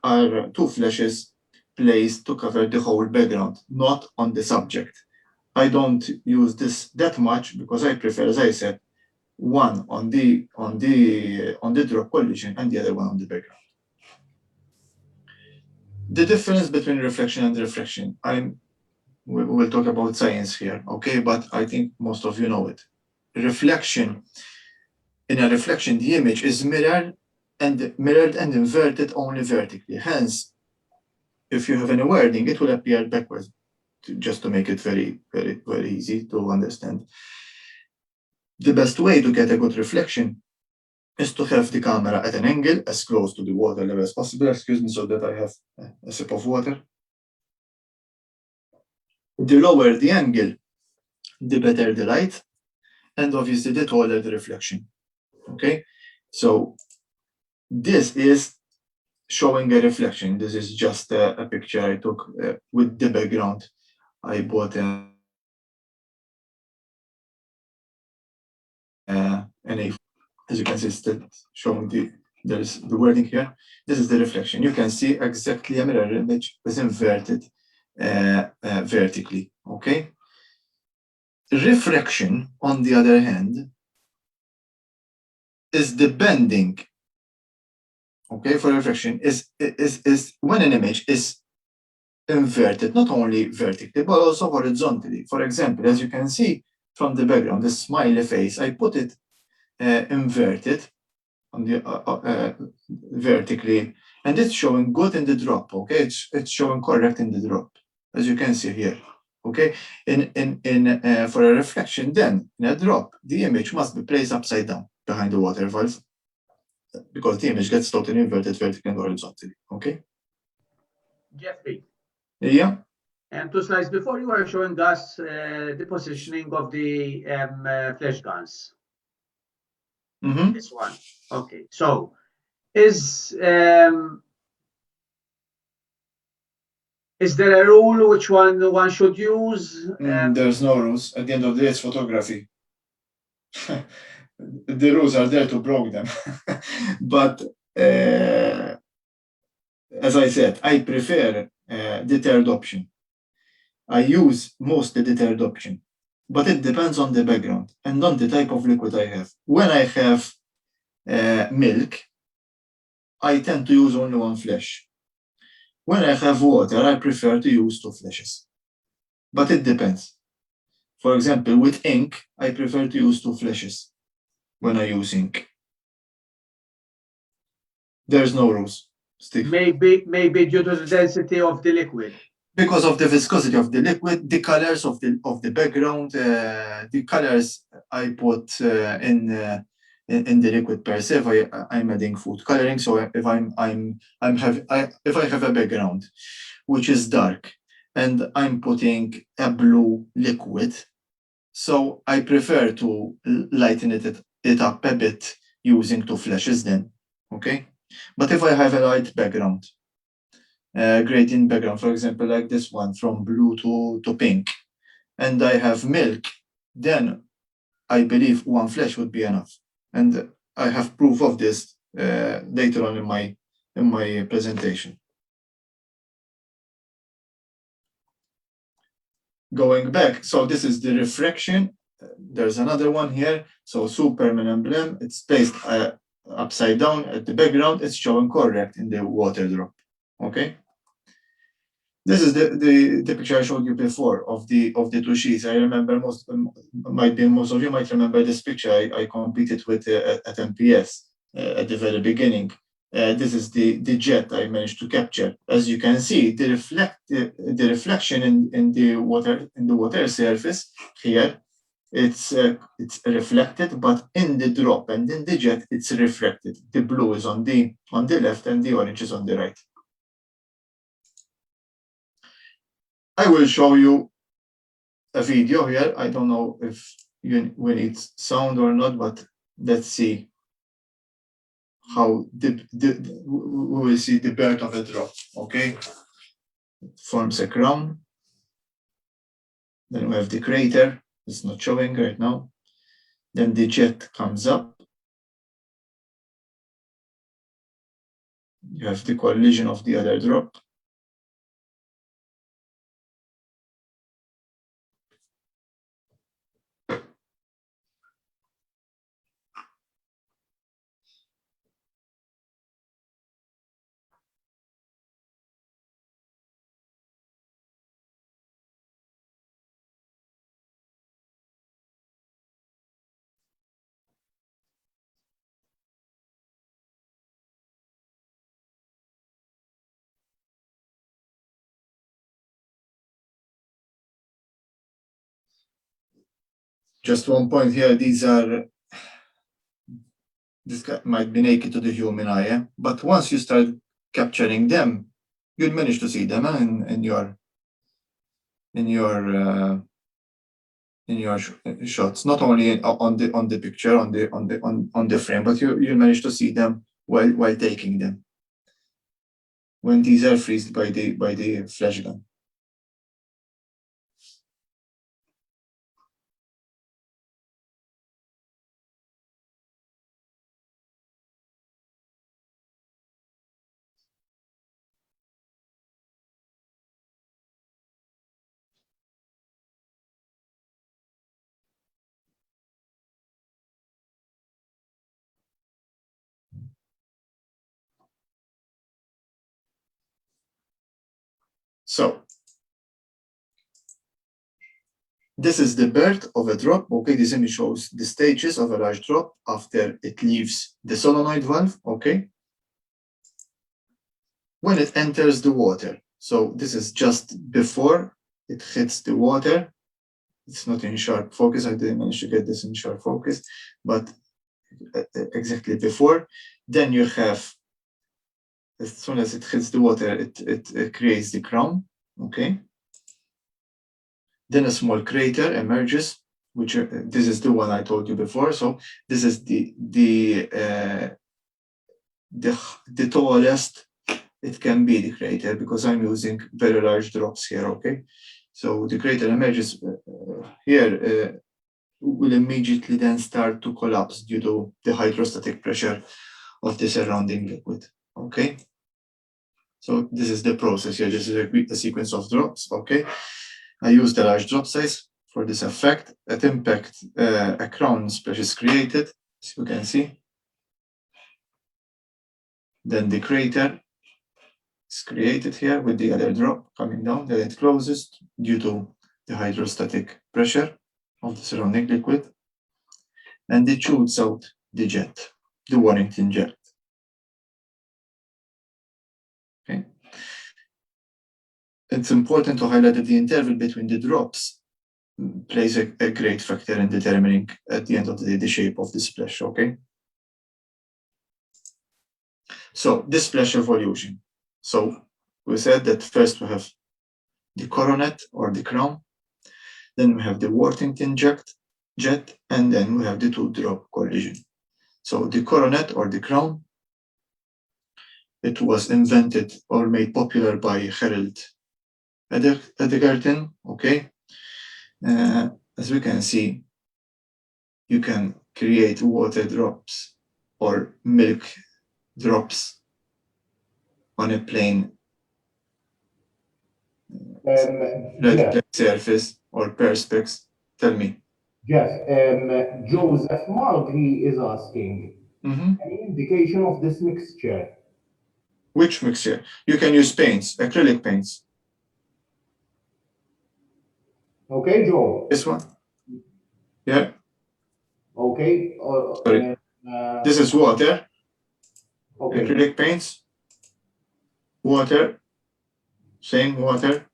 [SPEAKER 3] are two flashes placed to cover the whole background, not on the subject. I don't use this that much because I prefer, as I said, one on the drop collision and the other one on the background. The difference between reflection and refraction, we will talk about science here, okay? But I think most of you know it. Reflection, in a reflection, the image is mirrored and inverted only vertically. Hence, if you have any wording, it will appear backwards, just to make it very, very, very easy to understand. The best way to get a good reflection is to have the camera at an angle as close to the water level as possible. Excuse me, so that I have a sip of water. The lower the angle, the better the light, and obviously the taller the reflection. Okay, so this is showing a reflection. This is just a picture I took with the background. I bought an as you can see, still showing there's the wording here. This is the reflection. You can see exactly a mirror image is inverted vertically. Okay. Refraction, on the other hand, is the bending. Okay, for refraction is when an image is inverted, not only vertically but also horizontally. For example, as you can see from the background, the smiley face, I put it inverted on the vertically, and it's showing good in the drop. Okay, it's showing correct in the drop, as you can see here. Okay, for a reflection, then in a drop, the image must be placed upside down behind the water valve, because the image gets totally inverted vertically and horizontally. Okay.
[SPEAKER 2] Jeffrey.
[SPEAKER 3] Yeah.
[SPEAKER 2] And 2 slides before, you were showing us the positioning of the flash guns.
[SPEAKER 3] Mm-hmm.
[SPEAKER 2] This one. Okay. So Is there a rule which one should use?
[SPEAKER 3] There's no rules. At the end of the day, it's photography. The rules are there to broke them. But as I said, I prefer the third option. I use mostly the third option, but it depends on the background and on the type of liquid I have. When I have milk, I tend to use only one flash. When I have water, I prefer to use two flashes. But it depends. For example, with ink, I prefer to use two flashes when I use ink. There's no rules, Steve.
[SPEAKER 2] Maybe due to the density of the liquid.
[SPEAKER 3] Because of the viscosity of the liquid, the colors of the background, the colors I put in the liquid per se, I'm adding food coloring. So if if I have a background which is dark and I'm putting a blue liquid, so I prefer to lighten it up a bit using two flashes then, okay? But if I have a light background, gradient background, for example, like this one, from blue to pink, and I have milk, then I believe one flash would be enough. And I have proof of this later on in my presentation. Going back, so this is the refraction. There's another one here. So Superman emblem, it's placed upside down at the background. It's showing correct in the water drop. Okay. This is the picture I showed you before of the two sheets. I remember most of you might remember this picture. I competed with at MPS at the very beginning. This is the jet I managed to capture. As you can see, the reflection in the water surface here, it's reflected, but in the drop and in the jet, it's reflected. The blue is on the left and the orange is on the right. I will show you a video here. I don't know if we need sound or not, but let's see how we will see the birth of a drop. Okay, it forms a crown. Then we have the crater. It's not showing right now. Then the jet comes up. You have the collision of the other drop. Just one point here, this guy might be naked to the human eye, but once you start capturing them, you'll manage to see them in your shots, not only on the picture, on the frame, but you manage to see them while taking them when these are freezed by the flash gun. So this is the birth of a drop. Okay, this image shows the stages of a large drop after it leaves the solenoid valve. Okay, when it enters the water. So this is just before it hits the water. It's not in sharp focus. I didn't manage to get this in sharp focus, but exactly before. Then you have, as soon as it hits the water, it creates the crown. Okay. Then a small crater emerges, which this is the one I told you before. So this is the the tallest it can be the crater, because I'm using very large drops here, okay? So the crater emerges here will immediately then start to collapse due to the hydrostatic pressure of the surrounding liquid, okay? So this is the process here. This is a sequence of drops, okay? I use the large drop size for this effect. At impact, a crown splash is created, as you can see. Then the crater is created here with the other drop coming down. Then it closes due to the hydrostatic pressure of the surrounding liquid. And it shoots out the jet, the Warrington jet. Okay. It's important to highlight that the interval between the drops plays a great factor in determining, at the end of the day, the shape of the splash, okay? So this splash evolution. So we said that first we have the coronet or the crown, then we have the Worthington jet, and then we have the two-drop collision. So the coronet or the crown, it was invented or made popular by Harold Edegarten, okay? As we can see, you can create water drops or milk drops on a plain red surface or perspex. Tell me.
[SPEAKER 1] Jeff, Joseph Malgry is asking, any indication of this mixture?
[SPEAKER 3] Which mixture? You can use paints, acrylic paints.
[SPEAKER 1] Okay, Joe.
[SPEAKER 3] This one? Yeah.
[SPEAKER 1] Okay.
[SPEAKER 3] Sorry. This is water.
[SPEAKER 1] Okay.
[SPEAKER 3] Acrylic paints. Water. Same water.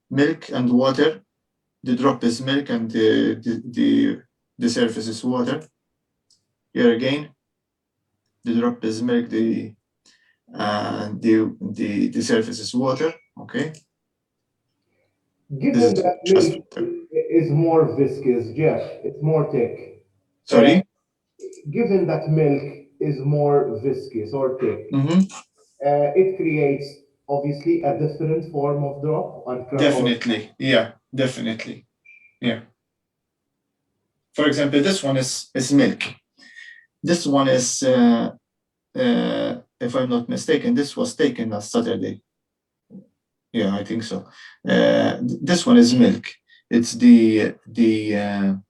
[SPEAKER 3] Milk and water. The drop is milk and the surface is water. Here again, the drop is milk, the surface is water. Okay.
[SPEAKER 1] Given that milk is more viscous, Jeff, it's more thick.
[SPEAKER 3] Sorry?
[SPEAKER 1] Given that milk is more viscous or thick, it creates obviously a different form of drop.
[SPEAKER 3] Definitely, yeah, definitely, yeah. For example, this one is milk. This one is, if I'm not mistaken, this was taken last Saturday. Yeah, I think so. This one is milk. It's the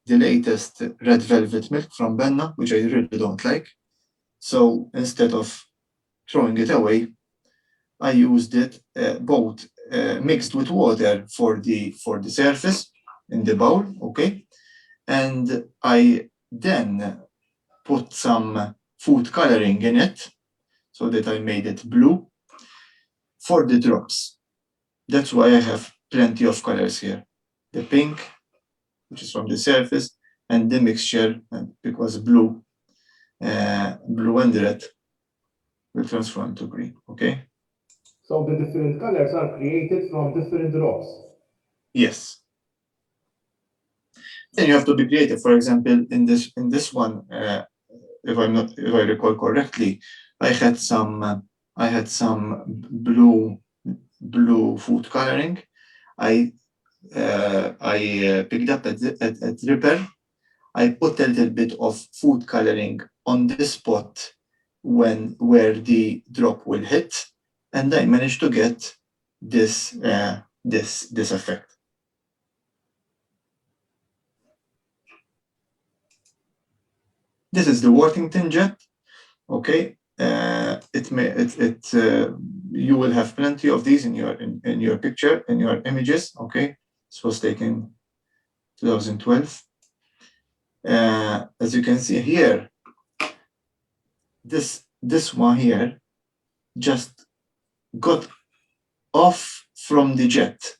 [SPEAKER 3] latest red velvet milk from Benna, which I really don't like. So instead of throwing it away, I used it both mixed with water for the surface in the bowl, okay, and I then put some food coloring in it so that I made it blue for the drops. That's why I have plenty of colors here. The pink, which is from the surface, and the mixture, because blue and red will transform to green, okay?
[SPEAKER 1] So the different colors are created from different drops.
[SPEAKER 3] Yes. Then you have to be creative. For example, in this one, if I recall correctly, I had some blue food coloring. I picked up a dripper. I put a little bit of food coloring on the spot where the drop will hit, and I managed to get this effect. This is the Worthington jet. Okay, you will have plenty of these in your picture, in your images. Okay, this was taken 2012. As you can see here, this one here just got off from the jet.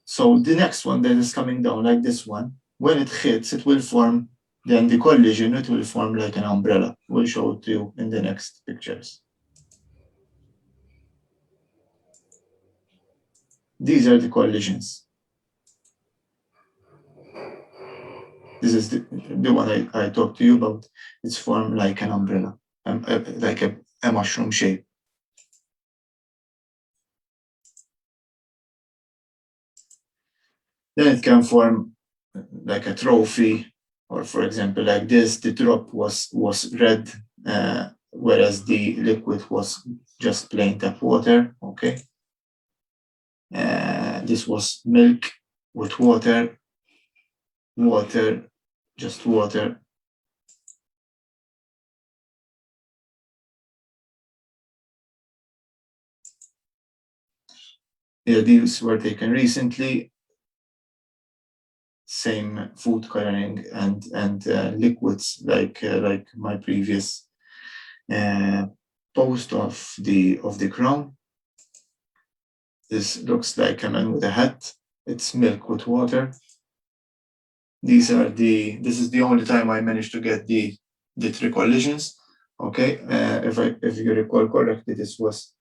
[SPEAKER 3] So the next one that is coming down, like this one, when it hits, it will form, then the collision, it will form like an umbrella. We'll show it to you in the next pictures. These are the collisions. This is the one I talked to you about. It's formed like an umbrella, like a a mushroom shape. Then it can form like a trophy, or for example, like this, the drop was red, whereas the liquid was just plain tap water, okay? This was milk with water, just water. Yeah, these were taken recently. Same food coloring and liquids like my previous post of the crown. This looks like a man with a hat. It's milk with water. This is the only time I managed to get the 3 collisions. Okay, if you recall correctly, this was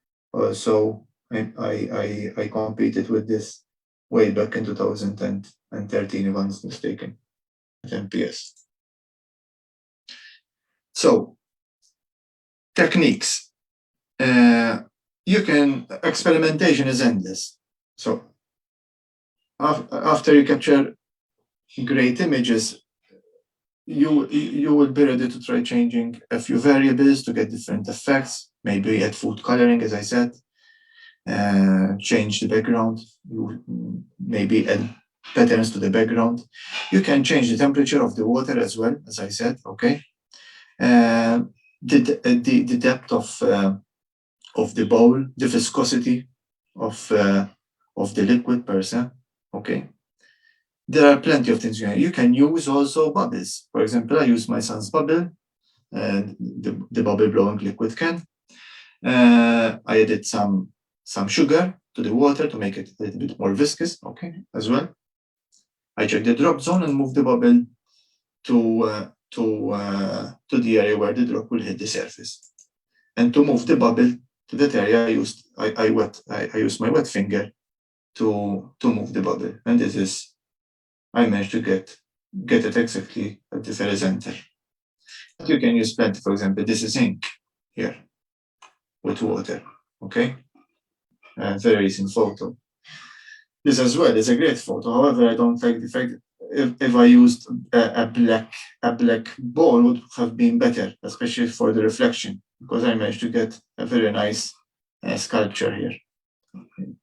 [SPEAKER 3] so I competed with this way back in 2013, if I'm not mistaken, at MPS. So techniques. Experimentation is endless. So after you capture great images, you will be ready to try changing a few variables to get different effects. Maybe add food coloring, as I said, change the background. You maybe add patterns to the background. You can change the temperature of the water as well, as I said. Okay, the depth of the bowl, the viscosity of the liquid per se. Okay. There are plenty of things you can use also bubbles. For example, I use my son's bubble, the bubble blowing liquid can. I added some sugar to the water to make it a little bit more viscous, okay, as well. I check the drop zone and move the bubble to the area where the drop will hit the surface. And to move the bubble to that area, I use my wet finger to move the bubble. And this is, I managed to get it exactly at the very center. But you can use plenty. For example, this is ink here with water. Okay, very recent photo. This as well is a great photo. However, I don't like the fact if I used a black ball would have been better, especially for the reflection, because I managed to get a very nice sculpture here.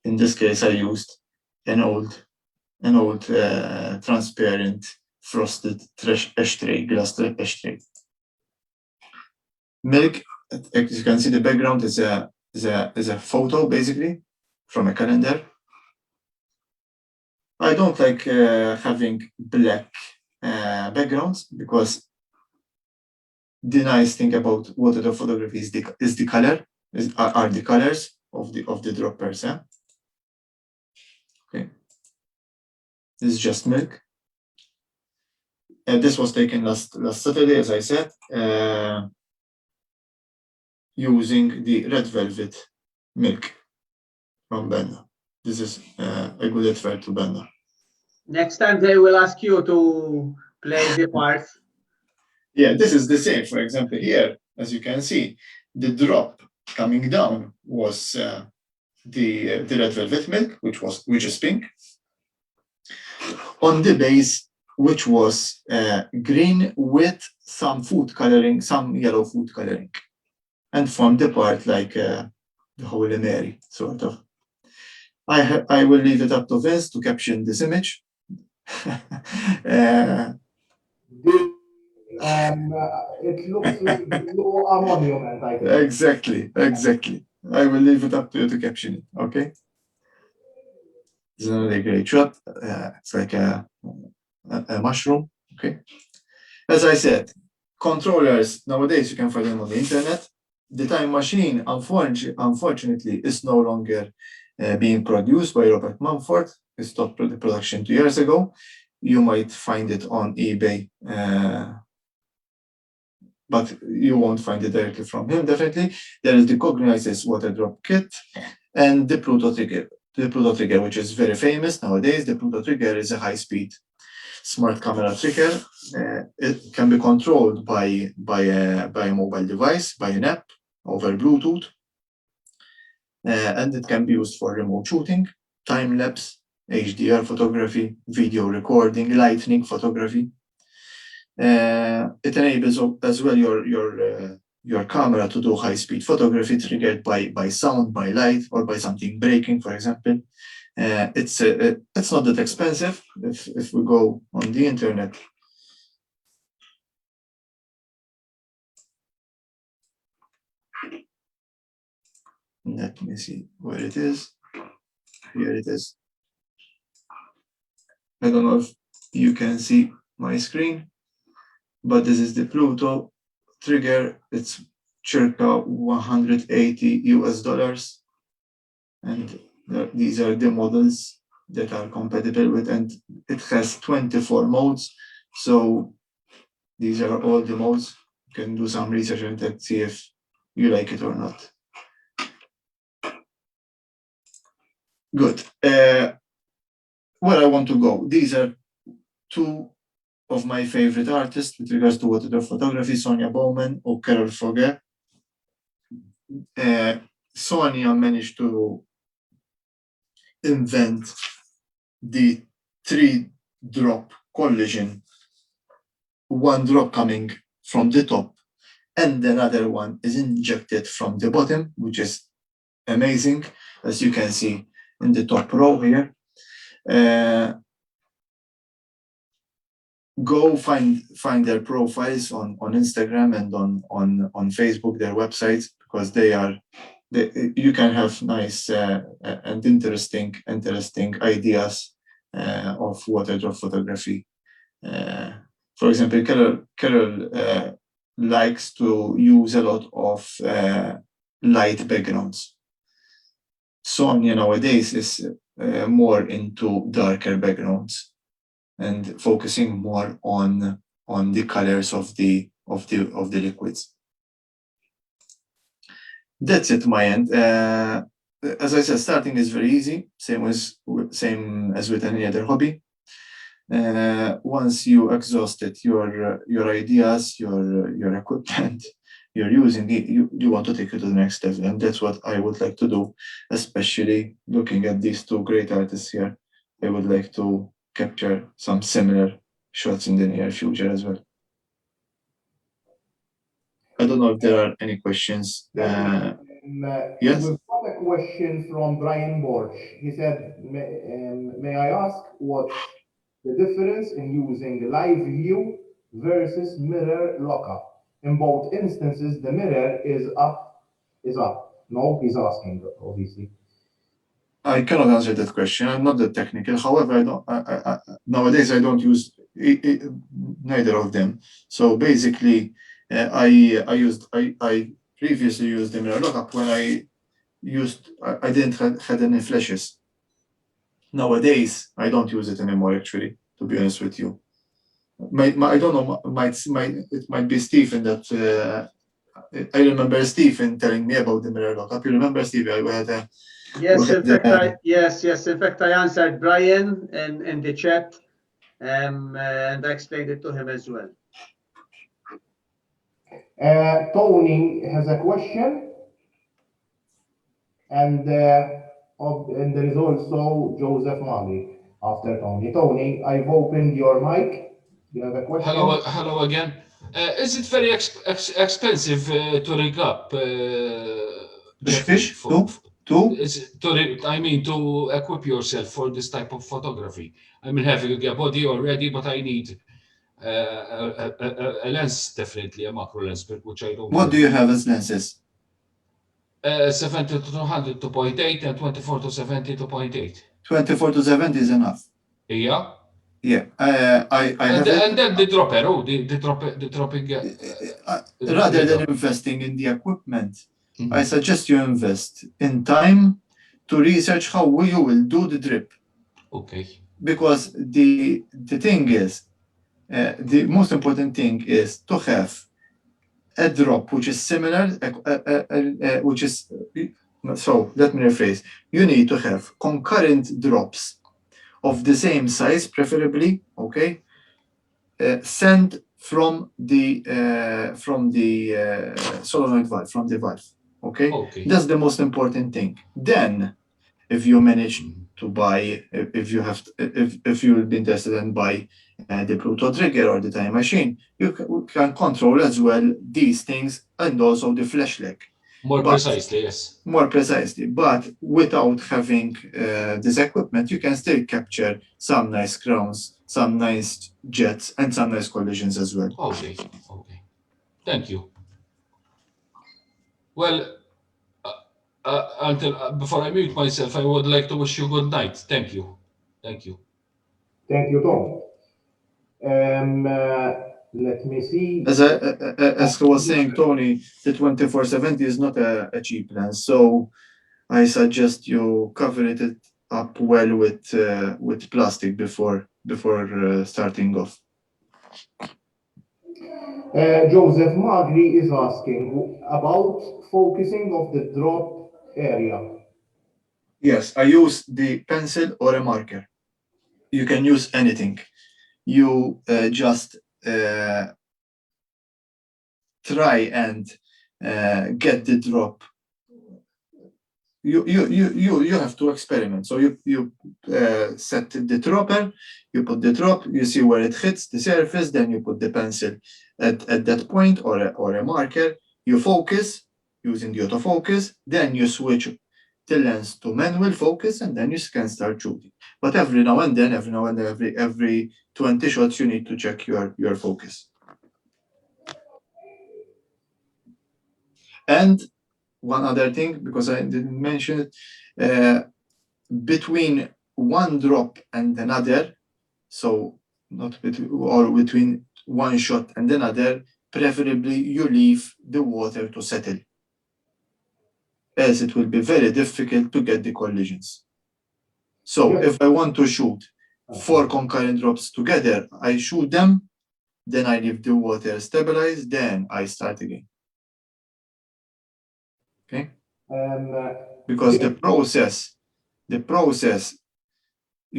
[SPEAKER 3] In this case, I used an old transparent frosted ashtray, glass ashtray. Milk, as you can see, the background is a photo basically from a calendar. I don't like having black backgrounds because the nice thing about water photography is the color, are the colors of the drop per se. Okay. This is just milk. This was taken last Saturday, as I said, using the red velvet milk from Benna. This is a good advert to Benna.
[SPEAKER 2] Next time they will ask you to play the part.
[SPEAKER 3] Yeah, this is the same. For example, here, as you can see, the drop coming down was the red velvet milk, which is pink. On the base, which was green with some food coloring, some yellow food coloring, and formed the part like the Holy Mary, sort of. I will leave it up to Vince to caption this image.
[SPEAKER 1] It looks like a monument, I think.
[SPEAKER 3] Exactly. I will leave it up to you to caption it, okay? It's another great shot. It's like a mushroom, okay? As I said, controllers, nowadays you can find them on the internet. The time machine, unfortunately, is no longer being produced by Robert Mumford. He stopped the production 2 years ago. You might find it on eBay, but you won't find it directly from him, definitely. There is the Cognizes water drop kit and the Pluto trigger. The Pluto trigger, which is very famous nowadays. The Pluto trigger is a high-speed smart camera trigger. It can be controlled by a mobile device, by an app. over Bluetooth. And it can be used for remote shooting, time-lapse, HDR photography, video recording, lightning photography. It enables as well your camera to do high-speed photography triggered by sound, by light, or by something breaking, for example. It's not that expensive if we go on the internet. Let me see where it is. Here it is. I don't know if you can see my screen, but this is the Pluto trigger. It's circa $180 US. And these are the models that are compatible with, and it has 24 modes. So these are all the modes. You can do some research and see if you like it or not. Good. Where I want to go, these are two of my favorite artists with regards to watercolor photography, Sonia Bowman or Carol Foguet. Sonia managed to invent the 3-drop collision, one drop coming from the top and another one is injected from the bottom, which is amazing, as you can see in the top row here. Go find their profiles on Instagram and on Facebook, their websites, because you can have nice and interesting ideas of watercolor photography. For example, Carol likes to use a lot of light backgrounds. Sonia nowadays is more into darker backgrounds and focusing more on the colors of the liquids. That's it, my end. As I said, starting is very easy, same as with any other hobby. Once you exhausted your ideas, your equipment, you're using it, you want to take it to the next level, and that's what I would like to do. Especially looking at these two great artists here, I would like to capture some similar shots in the near future as well. I don't know if there are any questions. Yes?
[SPEAKER 1] We've got a question from Brian Borch. He said, may I ask what's the difference in using live view versus mirror lockup? In both instances, the mirror is up. No, he's asking, obviously.
[SPEAKER 3] I cannot answer that question. I'm not that technical. However, nowadays I don't use neither of them. So basically, I previously used the mirror lockup when I didn't had any flashes. Nowadays, I don't use it anymore. Actually, to be honest with you, I don't know. It might be Stephen that. I remember Stephen telling me about the mirror lockup. You remember, Stephen?
[SPEAKER 2] Yes, in fact, I answered Brian in the chat, and I explained it to him as well.
[SPEAKER 1] Tony has a question, and there is also Joseph Mali after Tony. Tony, I've opened your mic. You have a question?
[SPEAKER 5] Hello again. Is it very expensive to rig up? To equip yourself for this type of photography. I mean, having a body already, but I need a lens, definitely a macro lens, which I don't.
[SPEAKER 3] What do you have as lenses?
[SPEAKER 5] 70 to 200 2.8 and 24 to 70 2.8.
[SPEAKER 3] 24 to 70 is enough.
[SPEAKER 5] Yeah.
[SPEAKER 3] Yeah, I have
[SPEAKER 5] and then the dropper, the dropping.
[SPEAKER 3] Rather than investing in the equipment, I suggest you invest in time to research how you will do the drip.
[SPEAKER 5] Okay.
[SPEAKER 3] Because the thing is, the most important thing is to have a drop which is similar, so let me rephrase. You need to have concurrent drops of the same size, preferably, okay, sent from the solenoid valve, from the valve. Okay,
[SPEAKER 5] Okay.
[SPEAKER 3] that's the most important thing. Then, if you manage to buy, if you will be interested in buy the Pluto trigger or the time machine, you can control as well these things and also the flash leg.
[SPEAKER 5] More
[SPEAKER 3] But-
[SPEAKER 5] precisely, yes.
[SPEAKER 3] More precisely, but without having this equipment, you can still capture some nice crowns, some nice jets, and some nice collisions as well.
[SPEAKER 5] Okay. Okay. Thank you. Well, until before I mute myself, I would like to wish you good night. Thank you. Thank you.
[SPEAKER 1] Thank you, Tom. Let me see.
[SPEAKER 3] As he was saying, Tony, the 2470 is not a cheap lens, so I suggest you cover it up well with plastic before starting off.
[SPEAKER 1] Joseph Magri is asking about focusing of the drop area.
[SPEAKER 3] Yes, I use the pencil or a marker. You can use anything. You just try and get the drop. You have to experiment. So you set the dropper, you put the drop, you see where it hits the surface, then you put the pencil at that point or a marker. You focus using the autofocus, then you switch the lens to manual focus, and then you can start shooting. But every now and then, every 20 shots, you need to check your focus. And one other thing, because I didn't mention it, between one drop and another, so not between one shot and another, preferably you leave the water to settle, else it will be very difficult to get the collisions. So
[SPEAKER 1] Yeah.
[SPEAKER 3] if I want to shoot 4 concurrent drops together, I shoot them, then I leave the water stabilize, then I start again. Okay? Because the process,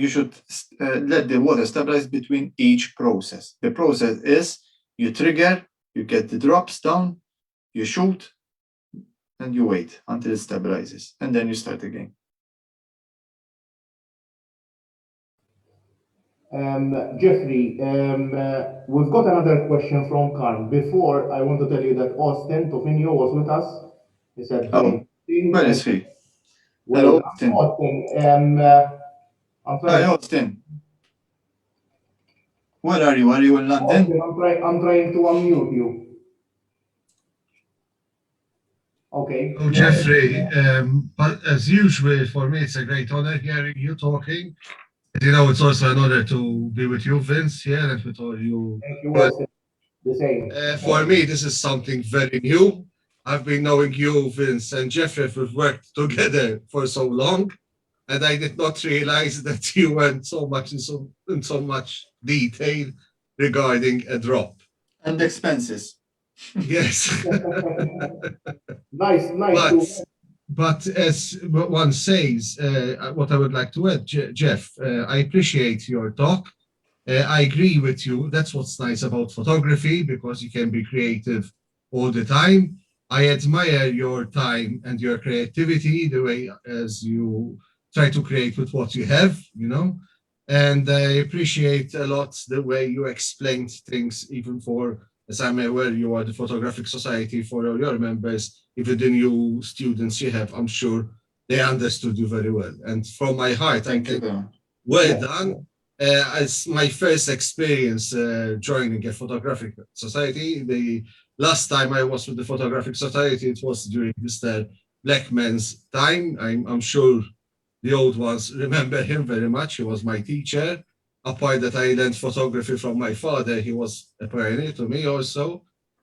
[SPEAKER 3] you should let the water stabilize between each process. The process is you trigger, you get the drops down, you shoot, and you wait until it stabilizes, and then you start again.
[SPEAKER 1] Jeffrey, we've got another question from Karl. Before, I want to tell you that Austin Tofinio was with us. He said,
[SPEAKER 3] Oh, where is he? Hello,
[SPEAKER 1] Well,
[SPEAKER 3] Austin.
[SPEAKER 1] Austin, I'm
[SPEAKER 3] Hi,
[SPEAKER 1] trying,
[SPEAKER 3] Austin. Where are you? Are you in London?
[SPEAKER 1] Austin, I'm trying to unmute you. Okay.
[SPEAKER 6] Oh, Jeffrey, but as usual, for me, it's a great honor hearing you talking. You know, it's also an honor to be with you, Vince, here and with all you.
[SPEAKER 1] Thank you,
[SPEAKER 6] But
[SPEAKER 1] Austin. The same.
[SPEAKER 6] for me, this is something very new. I've been knowing you, Vince, and Jeffrey, we've worked together for so long, and I did not realize that you went so much in so much detail regarding a drop.
[SPEAKER 3] And expenses.
[SPEAKER 6] Yes.
[SPEAKER 1] Nice.
[SPEAKER 6] But as one says, what I would like to add, Jeff, I appreciate your talk. I agree with you. That's what's nice about photography, because you can be creative all the time. I admire your time and your creativity, the way as you try to create with what you have, you know. And I appreciate a lot the way you explained things, even for, as I'm aware, you are the Photographic Society, for all your members, even the new students you have, I'm sure they understood you very well. And from my heart,
[SPEAKER 3] Thank you very much.
[SPEAKER 6] well done. As my first experience joining a Photographic Society, the last time I was with the Photographic Society, it was during Mr. Blackman's time. I'm sure the old ones remember him very much. He was my teacher. Apart that I learned photography from my father, he was a pioneer to me also.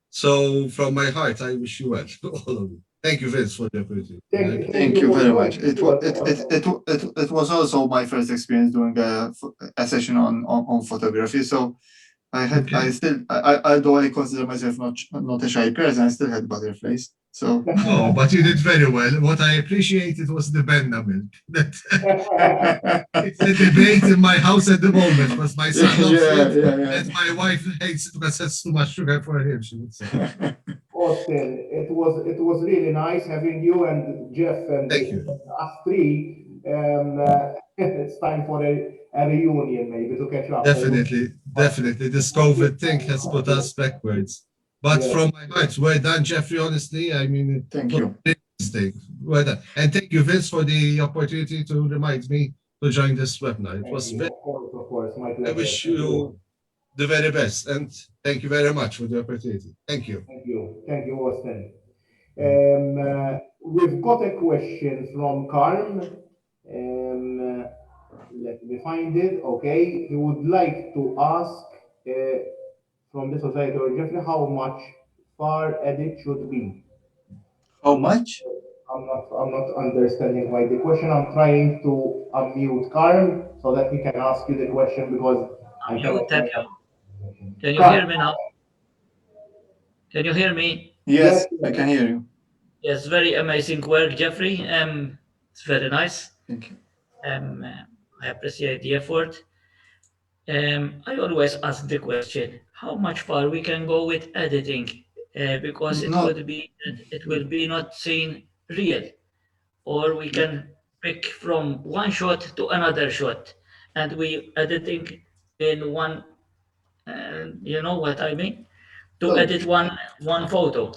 [SPEAKER 6] So from my heart, I wish you well, all of you. Thank you, Vince, for the opportunity.
[SPEAKER 3] Thank you very much. It was also my first experience doing a session on photography. So I had
[SPEAKER 6] Okay.
[SPEAKER 3] although I consider myself not a shy person, I still had butterflies. So
[SPEAKER 6] No, but you did very well. What I appreciated was the Benna milk. It's a debate in my house at the moment because my son loves it, and my wife hates it because it's too much sugar for him, she would say.
[SPEAKER 1] Austin, it was really nice having you and Jeff and
[SPEAKER 6] Thank you.
[SPEAKER 1] us three. It's time for a reunion maybe to catch up.
[SPEAKER 6] Definitely. This COVID thing has put us backwards. But
[SPEAKER 1] Yeah.
[SPEAKER 6] from my heart, well done, Jeffrey. Honestly, I mean,
[SPEAKER 3] thank you.
[SPEAKER 6] mistake. Well done. And thank you, Vince, for the opportunity to remind me to join this webinar. It was very,
[SPEAKER 1] Of course, my
[SPEAKER 6] I
[SPEAKER 1] pleasure.
[SPEAKER 6] wish you the very best. And thank you very much for the opportunity. Thank you.
[SPEAKER 1] Thank you, Austin. We've got a question from Karm. Let me find it. Okay, he would like to ask from the society or Jeffrey how much far edit should be.
[SPEAKER 3] How much?
[SPEAKER 1] I'm not understanding why the question. I'm trying to unmute Karm so that he can ask you the question because I cannot.
[SPEAKER 7] Thank you. Can you
[SPEAKER 1] Karm.
[SPEAKER 7] hear me now? Can you hear me?
[SPEAKER 3] Yes, I can hear you.
[SPEAKER 7] Yes, very amazing work, Jeffrey. It's very nice.
[SPEAKER 3] Thank you.
[SPEAKER 7] I appreciate the effort. I always ask the question, how much far we can go with editing, because it will be not seen real, or we can pick from one shot to another shot, and we editing in one. You know what I mean? To edit one photo.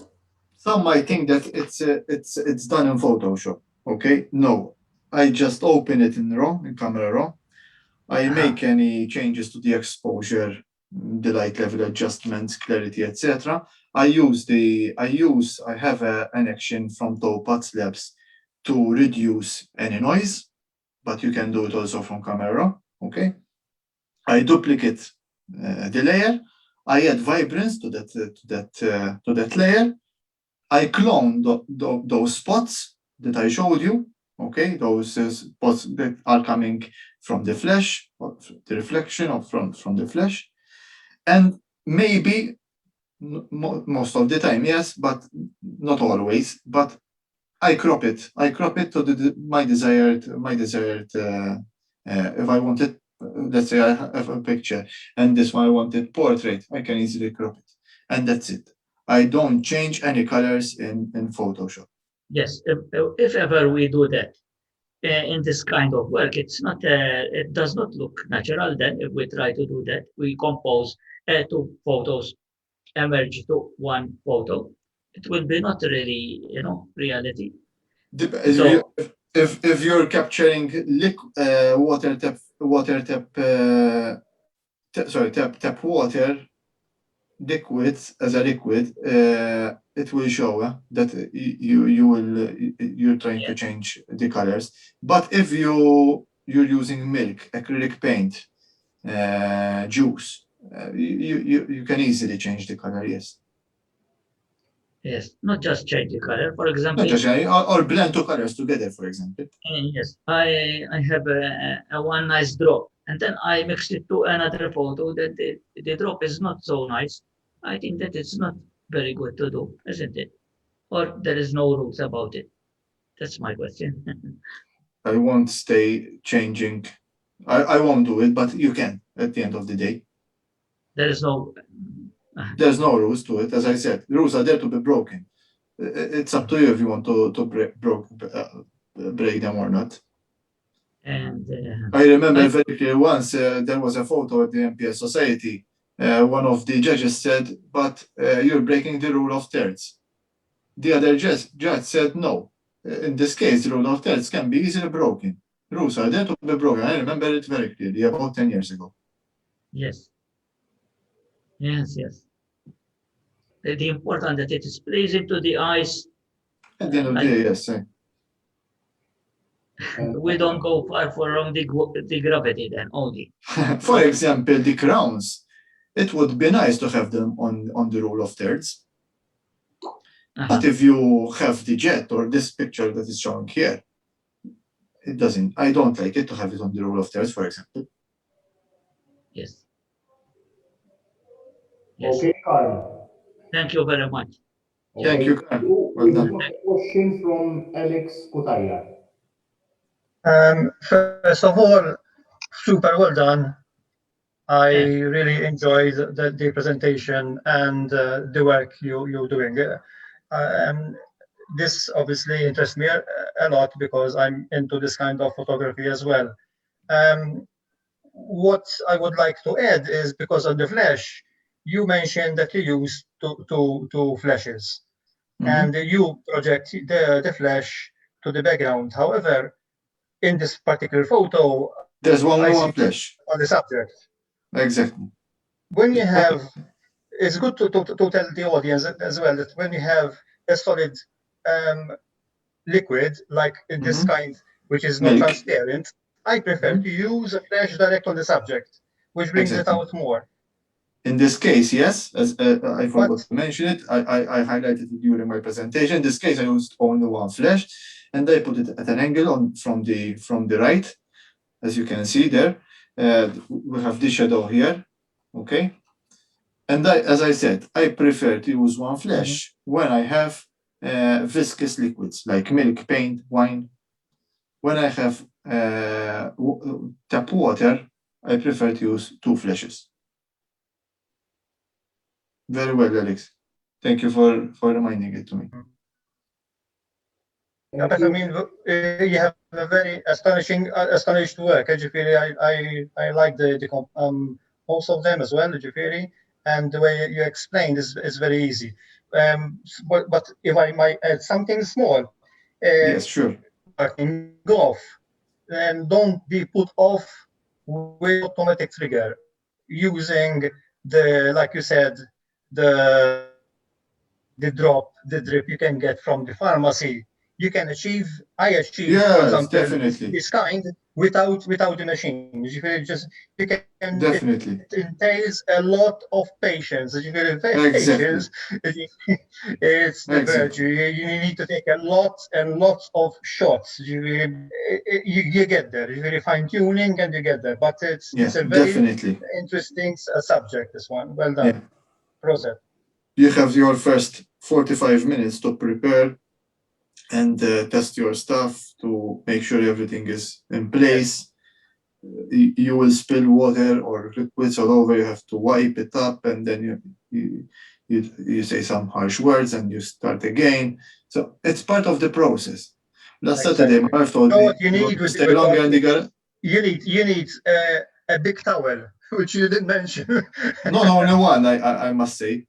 [SPEAKER 3] Some might think that it's done in Photoshop. Okay, no, I just open it in RAW, in Camera Raw. I make any changes to the exposure, the light level adjustments, clarity, etc. I have an action from Topaz Labs to reduce any noise, but you can do it also from Camera Raw. Okay, I duplicate the layer. I add vibrance to that layer. I clone those spots that I showed you. Okay, those spots that are coming from the flash, or the reflection of from the flash, and maybe most of the time, yes, but not always. But I crop it. I crop it to my desired. If I wanted, let's say I have a picture, and this one I wanted portrait, I can easily crop it, and that's it. I don't change any colors in Photoshop.
[SPEAKER 7] Yes, if ever we do that in this kind of work, it does not look natural. Then, if we try to do that, we compose two photos emerge to one photo. It will be not really, reality. So
[SPEAKER 3] If you're capturing tap water liquids as a liquid, it will show that you're trying to change the colors. But if you're using milk, acrylic paint, juice, you can easily change the color. Yes.
[SPEAKER 7] yes, not just change the color. For example,
[SPEAKER 3] Not just or blend two colors together, for example.
[SPEAKER 7] yes, I have a one nice drop, and then I mix it to another photo. That the drop is not so nice. I think that it's not very good to do, isn't it? Or there is no rules about it. That's my question.
[SPEAKER 3] I won't stay changing. I won't do it, but you can at the end of the day.
[SPEAKER 7] There is no.
[SPEAKER 3] There's no rules to it. As I said, the rules are there to be broken. It's up to you if you want to break them or not.
[SPEAKER 7] And
[SPEAKER 3] I remember very clearly once there was a photo at the MPS Society. One of the judges said, but you're breaking the rule of thirds. The other judge said, no. In this case, the rule of thirds can be easily broken. Rules are there to be broken. I remember it very clearly, about 10 years ago.
[SPEAKER 7] yes. The important that it is pleasing to the eyes.
[SPEAKER 3] At the end of the day, yes.
[SPEAKER 7] We don't go far from the gravity then only.
[SPEAKER 3] For example, the crowns. It would be nice to have them on the rule of thirds. But if you have the jet or this picture that is showing here, it doesn't. I don't like it to have it on the rule of thirds, for example.
[SPEAKER 7] Yes.
[SPEAKER 1] Okay, Carl.
[SPEAKER 7] Thank you very much.
[SPEAKER 3] Thank you, Carl. Well
[SPEAKER 1] We
[SPEAKER 3] done.
[SPEAKER 1] got a question from Alex Kutaya.
[SPEAKER 8] First of all, super well done. I really enjoyed the presentation and the work you're doing. This obviously interests me a lot because I'm into this kind of photography as well. What I would like to add is because on the flash, you mentioned that you use two flashes and you project the flash to the background. However, in this particular photo,
[SPEAKER 3] There's
[SPEAKER 8] I
[SPEAKER 3] one
[SPEAKER 8] see
[SPEAKER 3] flash.
[SPEAKER 8] on the subject.
[SPEAKER 3] Exactly.
[SPEAKER 8] When you have, it's good to tell the audience as well that when you have a solid liquid like in this kind, which is not
[SPEAKER 3] Milk.
[SPEAKER 8] transparent, I prefer to use a flash direct on the subject, which brings it out more.
[SPEAKER 3] In this case, yes, as I forgot to mention it, I highlighted it during my presentation. In this case, I used only one flash, and I put it at an angle on from the right, as you can see there. We have the shadow here, okay. And as I said, I prefer to use one flash when I have viscous liquids like milk, paint, wine. When I have tap water, I prefer to use two flashes. Very well, Alex. Thank you for reminding it to me.
[SPEAKER 8] But I mean, you have a very astonished work, Jafiri. I like the most of them as well, Jafiri, and the way you explained is very easy. But if I might add something small,
[SPEAKER 3] Yes, sure.
[SPEAKER 8] Working off, and don't be put off with automatic trigger using like you said, the drip you can get from the pharmacy. You can achieve, I achieved, for
[SPEAKER 3] Yes,
[SPEAKER 8] example,
[SPEAKER 3] definitely.
[SPEAKER 8] this kind without the machine. You can
[SPEAKER 3] Definitely.
[SPEAKER 8] it entails a lot of patience.
[SPEAKER 3] Exactly.
[SPEAKER 8] Patience, it's the virtue. You need to take a lot and lots of shots. You get there. You really fine tuning and you get there. But it's a very
[SPEAKER 3] definitely.
[SPEAKER 8] interesting subject. This one. Well done.
[SPEAKER 3] Yeah.
[SPEAKER 8] Proceed.
[SPEAKER 3] You have your first 45 minutes to prepare and test your stuff to make sure everything is in place. You will spill water or liquids all over. You have to wipe it up, and then you say some harsh words, and you start again. So it's part of the process. Last Saturday, my wife told me,
[SPEAKER 8] You need
[SPEAKER 3] to stay longer in the garden.
[SPEAKER 8] You need a big towel, which you didn't mention.
[SPEAKER 3] No, only one. I must say,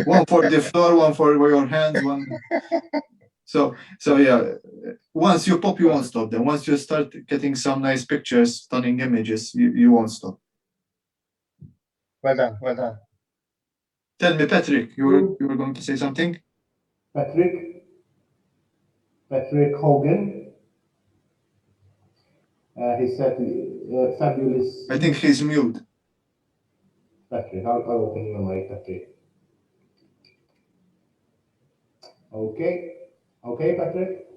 [SPEAKER 3] one for the floor, one for your hands, one. So yeah, once you pop, you won't stop. Then once you start getting some nice pictures, stunning images, you won't stop.
[SPEAKER 8] Well done, well done.
[SPEAKER 3] Tell me, Patrick, you were going to say something?
[SPEAKER 1] Patrick Hogan. He said fabulous.
[SPEAKER 3] I think he's mute.
[SPEAKER 1] Patrick, I'll open your mic, Patrick. Okay, Patrick.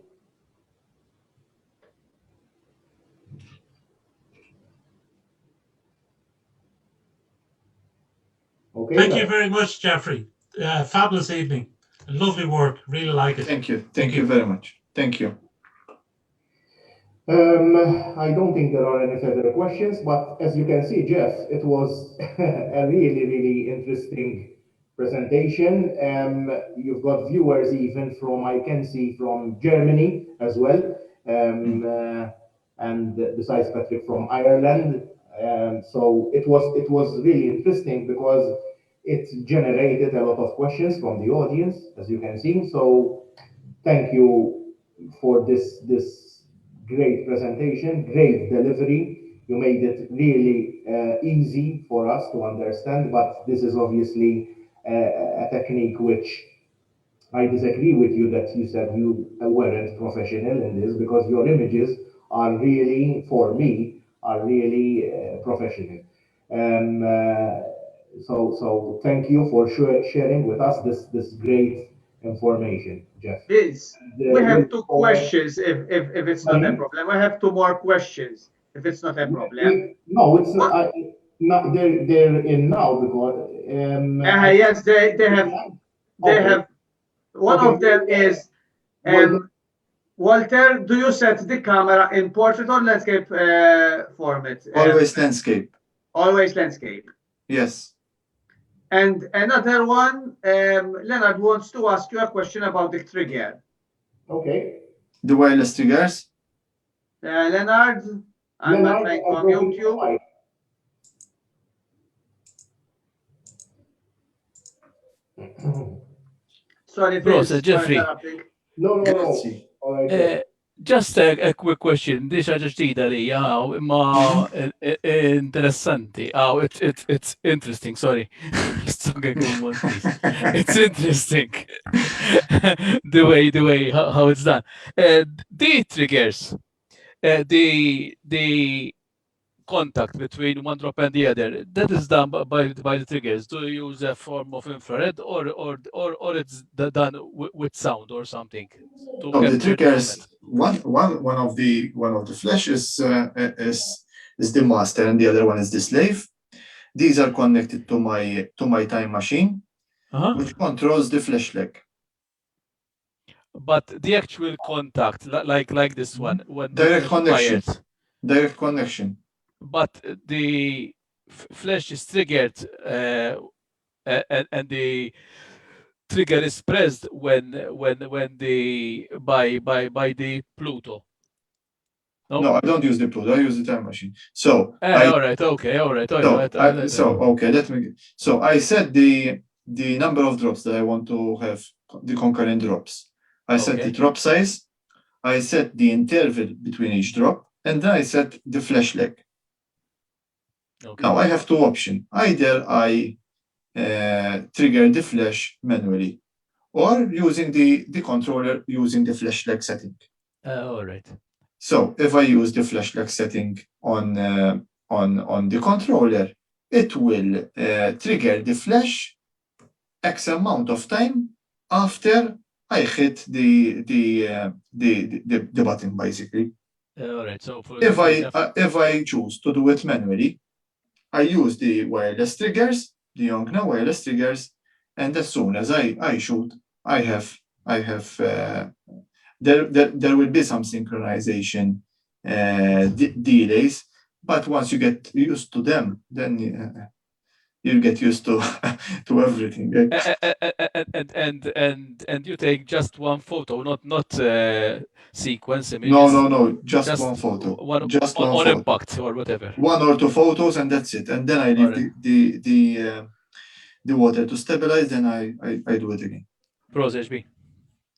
[SPEAKER 1] Okay.
[SPEAKER 9] Thank you very much, Jeffrey. Fabulous evening. Lovely work. Really like it.
[SPEAKER 3] Thank you. Thank you very much. Thank you.
[SPEAKER 1] I don't think there are any further questions, but as you can see, Jeff, it was a really, really interesting presentation. You've got viewers even from, I can see, from Germany as well, and besides Patrick from Ireland. So it was really interesting because it generated a lot of questions from the audience, as you can see. So thank you for this great presentation, great delivery. You made it really easy for us to understand, but this is obviously a technique which I disagree with you that you said you weren't professional in this, because your images are really, for me, are really professional. So thank you for sharing with us this great information, Jeff.
[SPEAKER 2] Yes, we have two questions if it's not a problem. I have two more questions if it's not a problem.
[SPEAKER 1] No, it's not. They're in now because
[SPEAKER 2] yes, they have. One of them is Walter, do you set the camera in portrait or landscape format?
[SPEAKER 3] Always landscape.
[SPEAKER 2] Always landscape.
[SPEAKER 3] Yes.
[SPEAKER 2] And another one, Leonard wants to ask you a question about the trigger.
[SPEAKER 1] Okay.
[SPEAKER 3] The wireless triggers.
[SPEAKER 2] Leonard, I'm trying to unmute you. Sorry,
[SPEAKER 4] Process,
[SPEAKER 2] Vince, for
[SPEAKER 4] Jeffrey.
[SPEAKER 2] interrupting.
[SPEAKER 1] No.
[SPEAKER 3] Grazie.
[SPEAKER 1] All right.
[SPEAKER 4] Just a quick question. Di xaġa ġdida li, ma interessanti. It's interesting, sorry. It's interesting. the way how it's done. The triggers, the contact between one drop and the other, that is done by the triggers. Do you use a form of infrared or it's done with sound or something?
[SPEAKER 3] No, the triggers. One of the flashes is the master and the other one is the slave. These are connected to my time machine, which controls the flash leg.
[SPEAKER 4] But the actual contact, like this one, when
[SPEAKER 3] direct connection. Direct connection.
[SPEAKER 4] But the flash is triggered, and the trigger is pressed when the by the Pluto.
[SPEAKER 3] No, I don't use the Pluto. I use the time machine. So
[SPEAKER 4] all right, okay, all right.
[SPEAKER 3] So I set the number of drops that I want to have, the concurrent drops. I set the drop size. I set the interval between each drop, and then I set the flash leg. Okay. Now I have two options. Either I trigger the flash manually, or using the controller using the flash leg setting.
[SPEAKER 4] All right.
[SPEAKER 3] So if I use the flash leg setting on the controller, it will trigger the flash X amount of time after I hit the button, basically.
[SPEAKER 4] All right. So
[SPEAKER 3] if I choose to do it manually, I use the wireless triggers, the Yongna wireless triggers, and as soon as I shoot, I have there will be some synchronization delays, but once you get used to them, then you get used to everything.
[SPEAKER 4] And you take just one photo, not sequence images.
[SPEAKER 3] No, just one photo. Just one
[SPEAKER 4] on
[SPEAKER 3] photo.
[SPEAKER 4] impact or whatever.
[SPEAKER 3] One or two photos, and that's it. And then I leave the water to stabilize. Then I do it again.
[SPEAKER 4] Pros HB.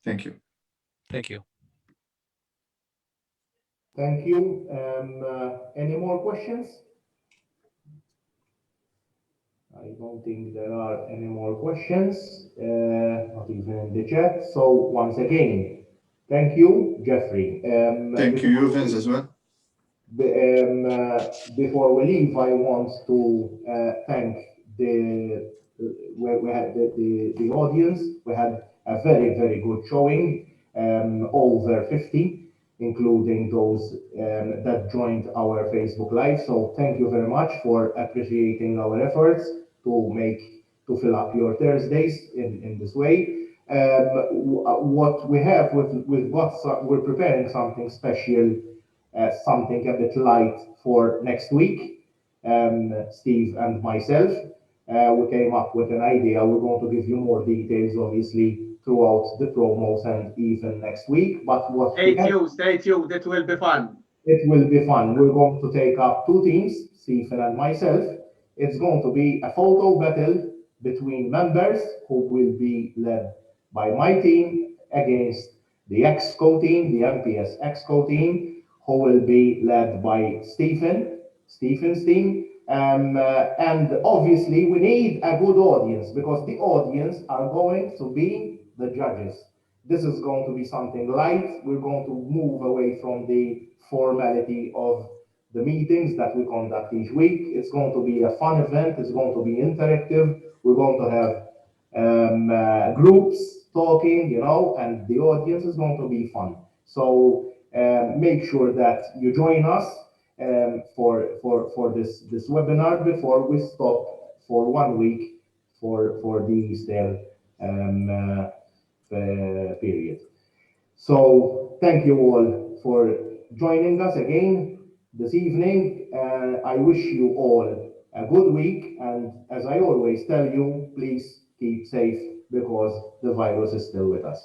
[SPEAKER 3] Thank you.
[SPEAKER 4] Thank you.
[SPEAKER 1] Thank you. Any more questions? I don't think there are any more questions, not even in the chat. So once again, thank you, Jeffrey.
[SPEAKER 3] Thank you, Vince, as well.
[SPEAKER 1] Before we leave, I want to thank the audience. We had a very, very good showing, over 50, including those that joined our Facebook Live. So thank you very much for appreciating our efforts to fill up your Thursdays in this way. What we have with WhatsApp, we're preparing something special, something a bit light for next week. Steve and myself, we came up with an idea. We're going to give you more details, obviously, throughout the promos and even next week. But
[SPEAKER 2] stay tuned. It will be fun.
[SPEAKER 1] It will be fun. We're going to take up two teams, Stephen and myself. It's going to be a photo battle between members who will be led by my team against the Exco team, the MPS Exco team, who will be led by Stephen's team. And obviously we need a good audience, because the audience are going to be the judges. This is going to be something light. We're going to move away from the formality of the meetings that we conduct each week. It's going to be a fun event. It's going to be interactive. We're going to have groups talking, and the audience is going to be fun. So make sure that you join us for this webinar before we stop for 1 week for the Easter period. So thank you all for joining us again this evening. I wish you all a good week, and as I always tell you, please keep safe because the virus is still with us.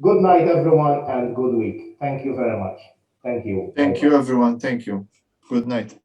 [SPEAKER 1] Good night, everyone, and good week. Thank you very much. Thank you.
[SPEAKER 3] Thank you, everyone. Thank you. Good night.